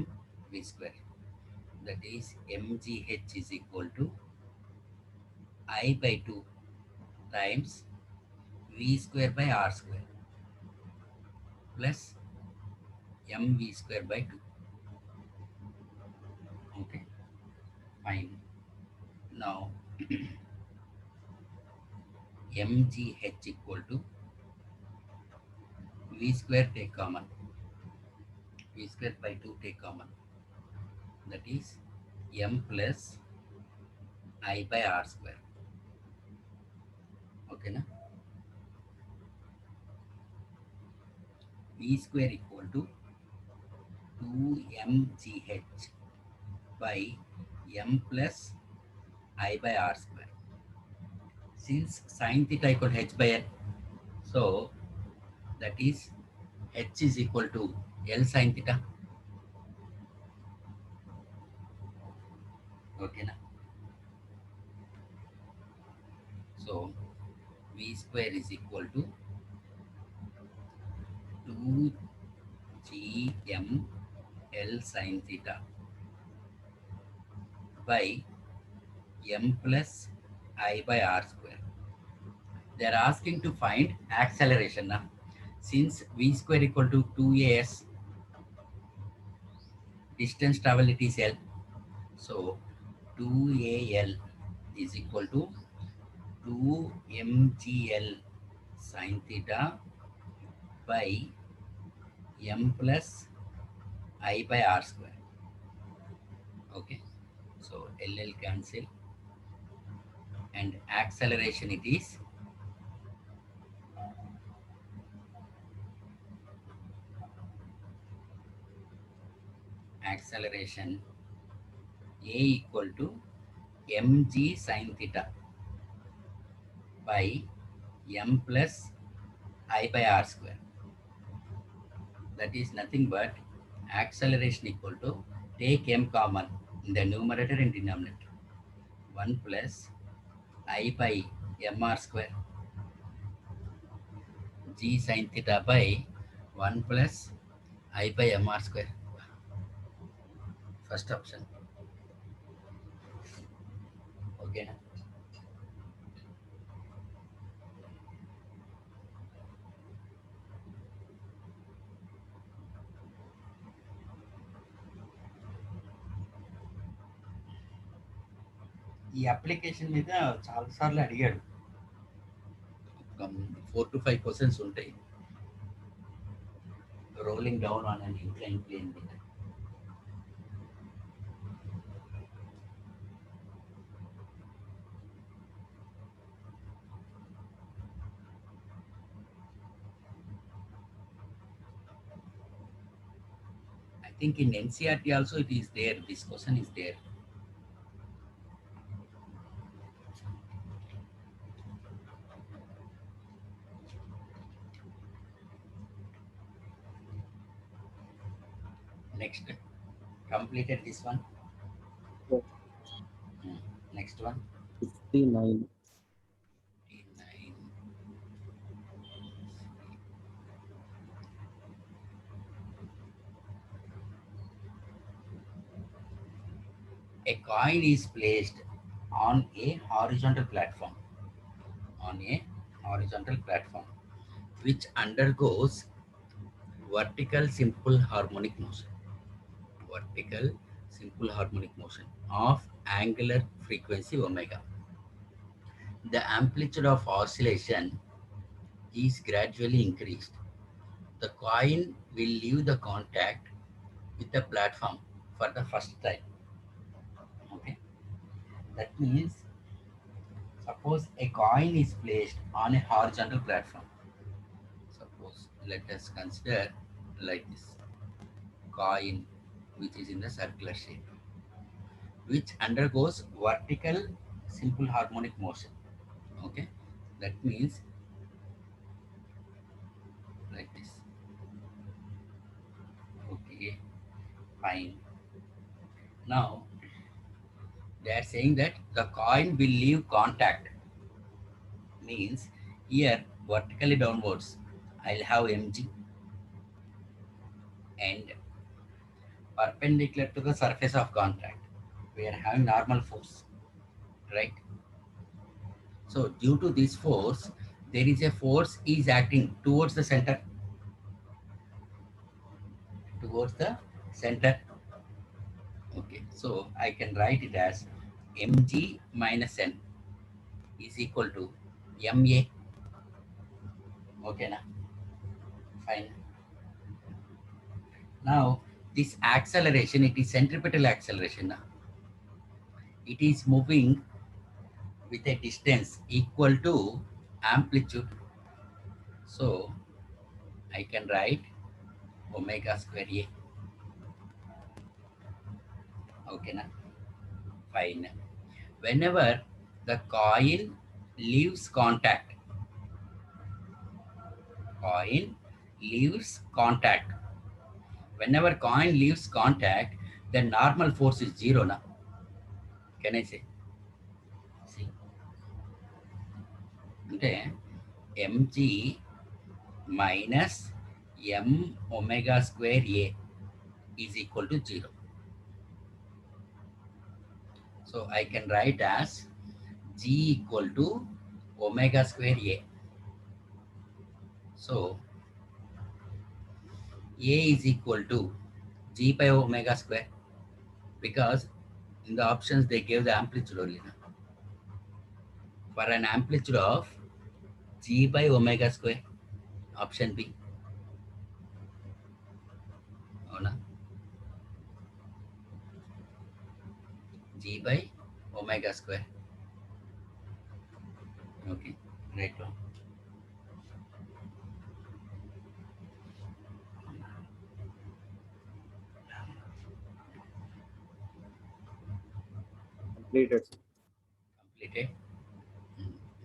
v square. That is mgh is equal to I by 2 times v square by r square plus mv square by 2. Okay, fine. Now mgh equal to v square take common, v square by 2 take common. That is m plus I by r square. Okay na, v square equal to 2mgh by m plus I by r square. Since sine theta equal to h by l, so that is h is equal to L sine theta. Okay na, so v square is equal to 2gm L sine theta by m plus I by r square. They are asking to find acceleration now. Since v square equal to 2as, distance travel it is L. So 2al is equal to 2mgl sine theta by m plus I by r square. Okay, so LL cancel, and acceleration it is acceleration A equal to mg sine theta by m plus I by r square. That is nothing but acceleration equal to, take m common in the numerator and denominator, 1 plus I by mr square g sine theta by 1 plus I by mr square. First option. Okay. ఈ application మీద చాలాసార్లు అడిగాడు. 4 to 5 questions ఉంటాయి. Rolling down on an incline plane మీద. I think in NCERT also it is there. This question is there. Next, completed this one. Yes. Next one. 59. 59. A coin is placed on a horizontal platform, on a horizontal platform, which undergoes vertical simple harmonic motion, vertical simple harmonic motion of angular frequency omega. The amplitude of oscillation is gradually increased. The coin will leave the contact with the platform for the first time. Okay, that means suppose a coin is placed on a horizontal platform. Suppose let us consider like this coin which is in the circular shape, which undergoes vertical simple harmonic motion. Okay, that means like this. Okay, fine. Now they are saying that the coin will leave contact, means here vertically downwards I'll have mg and perpendicular to the surface of contact we are having normal force, right? So due to this force there is a force is acting towards the center, towards the center. Okay, so I can write it as mg minus n is equal to ma. Okay, now fine. Now this acceleration, it is centripetal acceleration now. It is moving with a distance equal to amplitude. So I can write omega square a. Okay, now fine. Whenever the coin leaves contact, coin leaves contact. Whenever coin leaves contact, the normal force is zero now. Can I say? See, అంటే mg minus m omega square a is equal to 0. So I can write as g equal to omega square a. So a is equal to g by omega square, because in the options they gave the amplitude only. For an amplitude of g by omega square, option B. Avuna? G by omega square. Okay, right one. Completed. Completed.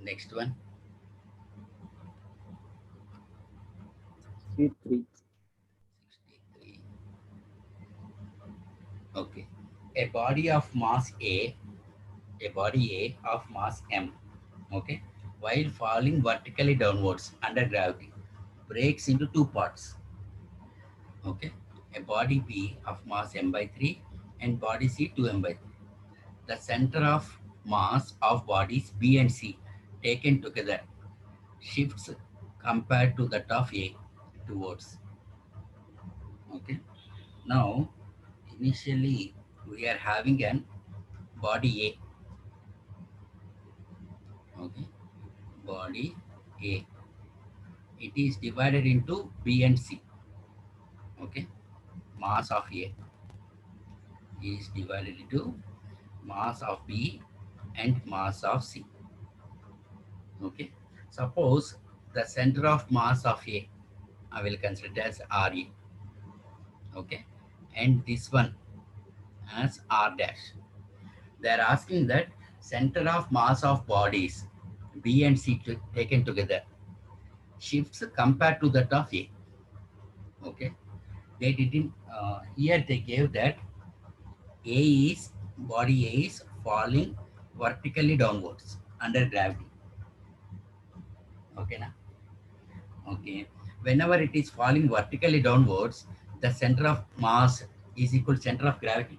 Next one. C3. 63. Okay. A body of mass a body A of mass M, okay, while falling vertically downwards under gravity, breaks into two parts. Okay. A body B of mass M by 3 and body C 2M by 3. The center of mass of bodies B and C taken together shifts compared to that of A towards. Okay. Now, initially we are having an body A. Okay. Body A. It is divided into B and C. Okay. Mass of A is divided into mass of B and mass of C. Okay. Suppose the center of mass of A, I will consider it as RE. Okay. And this one as R dash. They are asking that center of mass of bodies B and C taken together shifts compared to that of A. Okay. They didn't, here they gave that A is, body A is falling vertically downwards under gravity. Okay, na? Okay. Whenever it is falling vertically downwards, the center of mass is equal to center of gravity.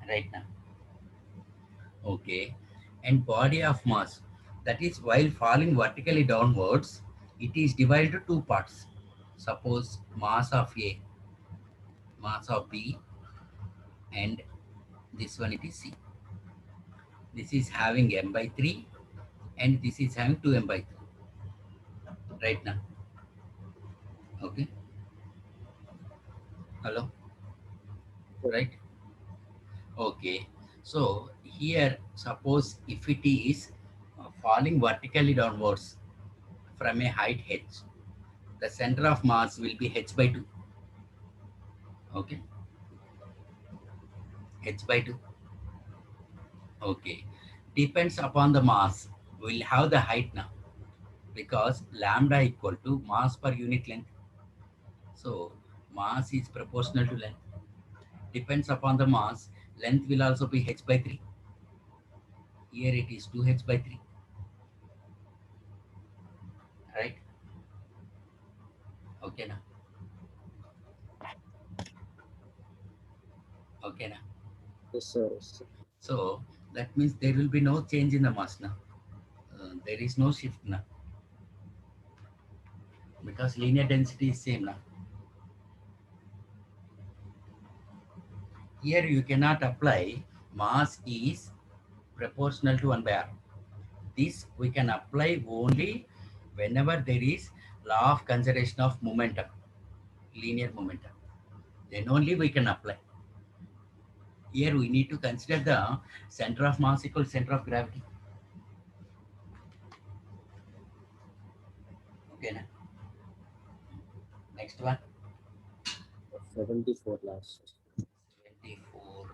right now. Okay, and body of mass, that is while falling vertically downwards, it is divided to two parts. Suppose mass of A, mass of B, and this one it is C. This is having m by 3 and this is having 2m by 3 right now. Okay, hello, Okay. right? Okay, so here suppose if it is falling vertically downwards from a height h, the center of mass will be h by 2. Okay, h by 2. Okay, depends upon the mass. We'll have the height now because lambda equal to mass per unit length. So mass is proportional to length. Depends upon the mass, length will also be h by 3. Here it is 2h by 3, right? Okay now. Okay now. Yes, sir. Yes, sir. So that means there will be no change in the mass now. There is no shift now because linear density is same now. Here you cannot apply mass is proportional to 1 by r. This we can apply only whenever there is law of conservation of momentum, linear momentum. Then only we can apply. Here we need to consider the center of mass equals center of gravity. Okay, na? Next one. 74 last. 24.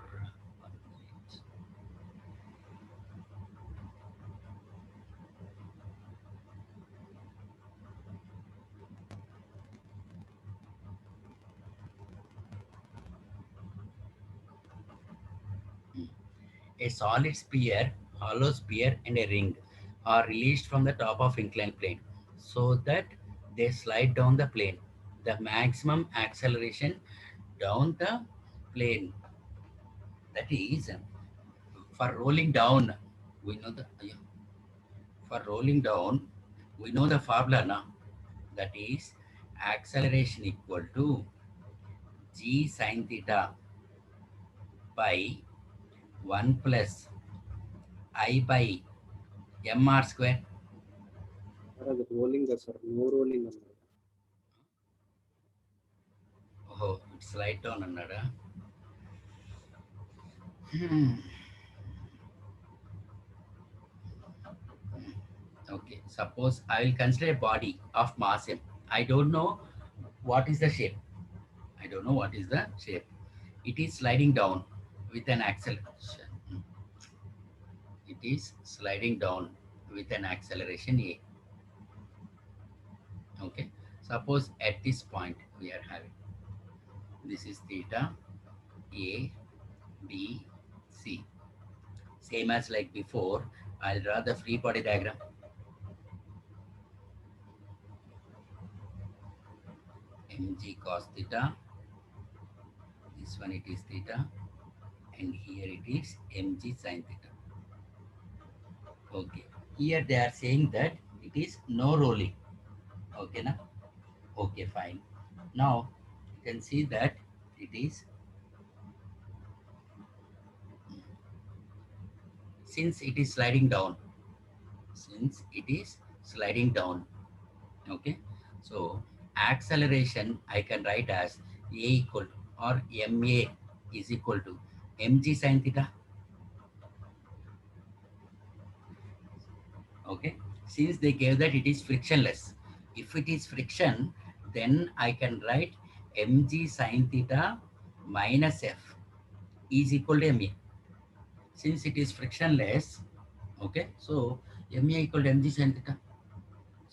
A solid sphere, hollow sphere, and a ring are released from the top of inclined plane so that they slide down the plane. The maximum acceleration down the plane, that is for rolling down, we know the for rolling down, we know the formula now. That is acceleration equal to g sine theta by 1 plus I by mr square. Sir, అది rolling కదా sir, no rolling అన్నారు. Oh, it's slide down అన్నాడా? Hmm. Okay, suppose I will consider a body of mass m. I don't know what is the shape. I don't know what is the shape. It is sliding down with an acceleration. It is sliding down with an acceleration a. Okay, suppose at this point we are having this is theta a b c. Same as like before, I'll draw the free body diagram. Mg cos theta, this one it is theta, and here it is mg sin theta. Okay, here they are saying that it is no rolling. Okay, na? Okay, fine. Now you can see that it is, since it is sliding down, since it is sliding down. Okay, so acceleration I can write as a equal to, or ma is equal to mg sin theta. Okay, since they gave that it is frictionless, if it is friction, then I can write mg sin theta minus f is equal to ma. Since it is frictionless, okay, so ma equal to mg sin theta.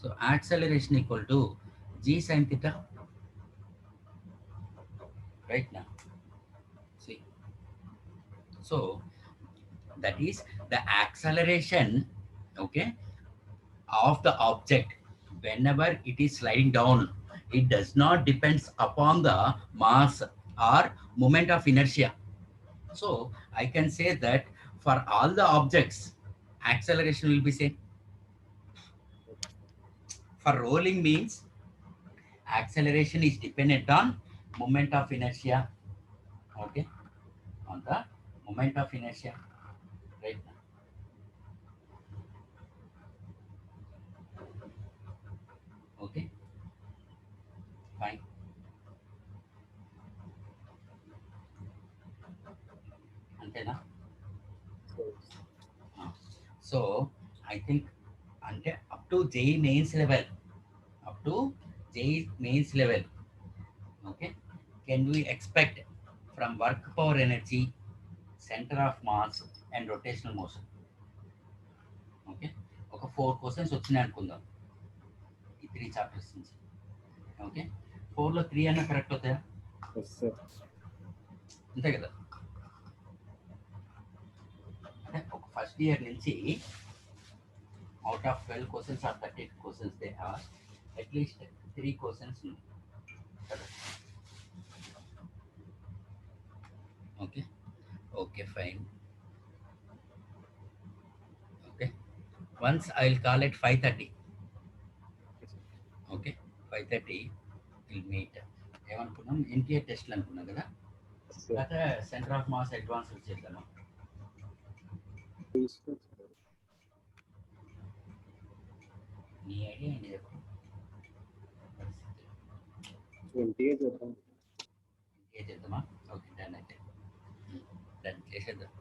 So acceleration equal to g sin theta. Right now, see, so that is the acceleration, okay, of the object whenever it is sliding down. It does not depends upon the mass or moment of inertia. So I can say that for all the objects, acceleration will be same. For rolling means acceleration is dependent on moment of inertia. Okay, on the moment of inertia, right? Okay, fine. అంతేనా? So I think అంటే up to JEE mains level, up to JEE mains level, okay, can we expect from work power energy, center of mass and rotational motion? Okay, ఒక 4 questions వచ్చినాయి అనుకుందాం ఈ 3 chapters నుంచి. Okay, 4లో 3 అన్న correct అవుతాయా? Yes sir. అంతే కదా? అంటే ఒక ఫస్ట్ ఇయర్ నుంచి out of 12 questions or 30 questions they are at least 3 questions కదా. Okay, okay fine. Okay, once I will call at 5:30. Okay, 5:30 will meet. ఏమనుకున్నాం, ఎన్టీఏ టెస్ట్లు అనుకున్నాం కదా, లేకపోతే సెంటర్ ఆఫ్ మాస్ అడ్వాన్స్డ్ చేద్దామా? నీ ఐడియా ఏంటి చెప్పు. 20 చేద్దాం. ఏ చేద్దామా? ఓకే, డన్ అయితే. డన్ చేసేద్దాం.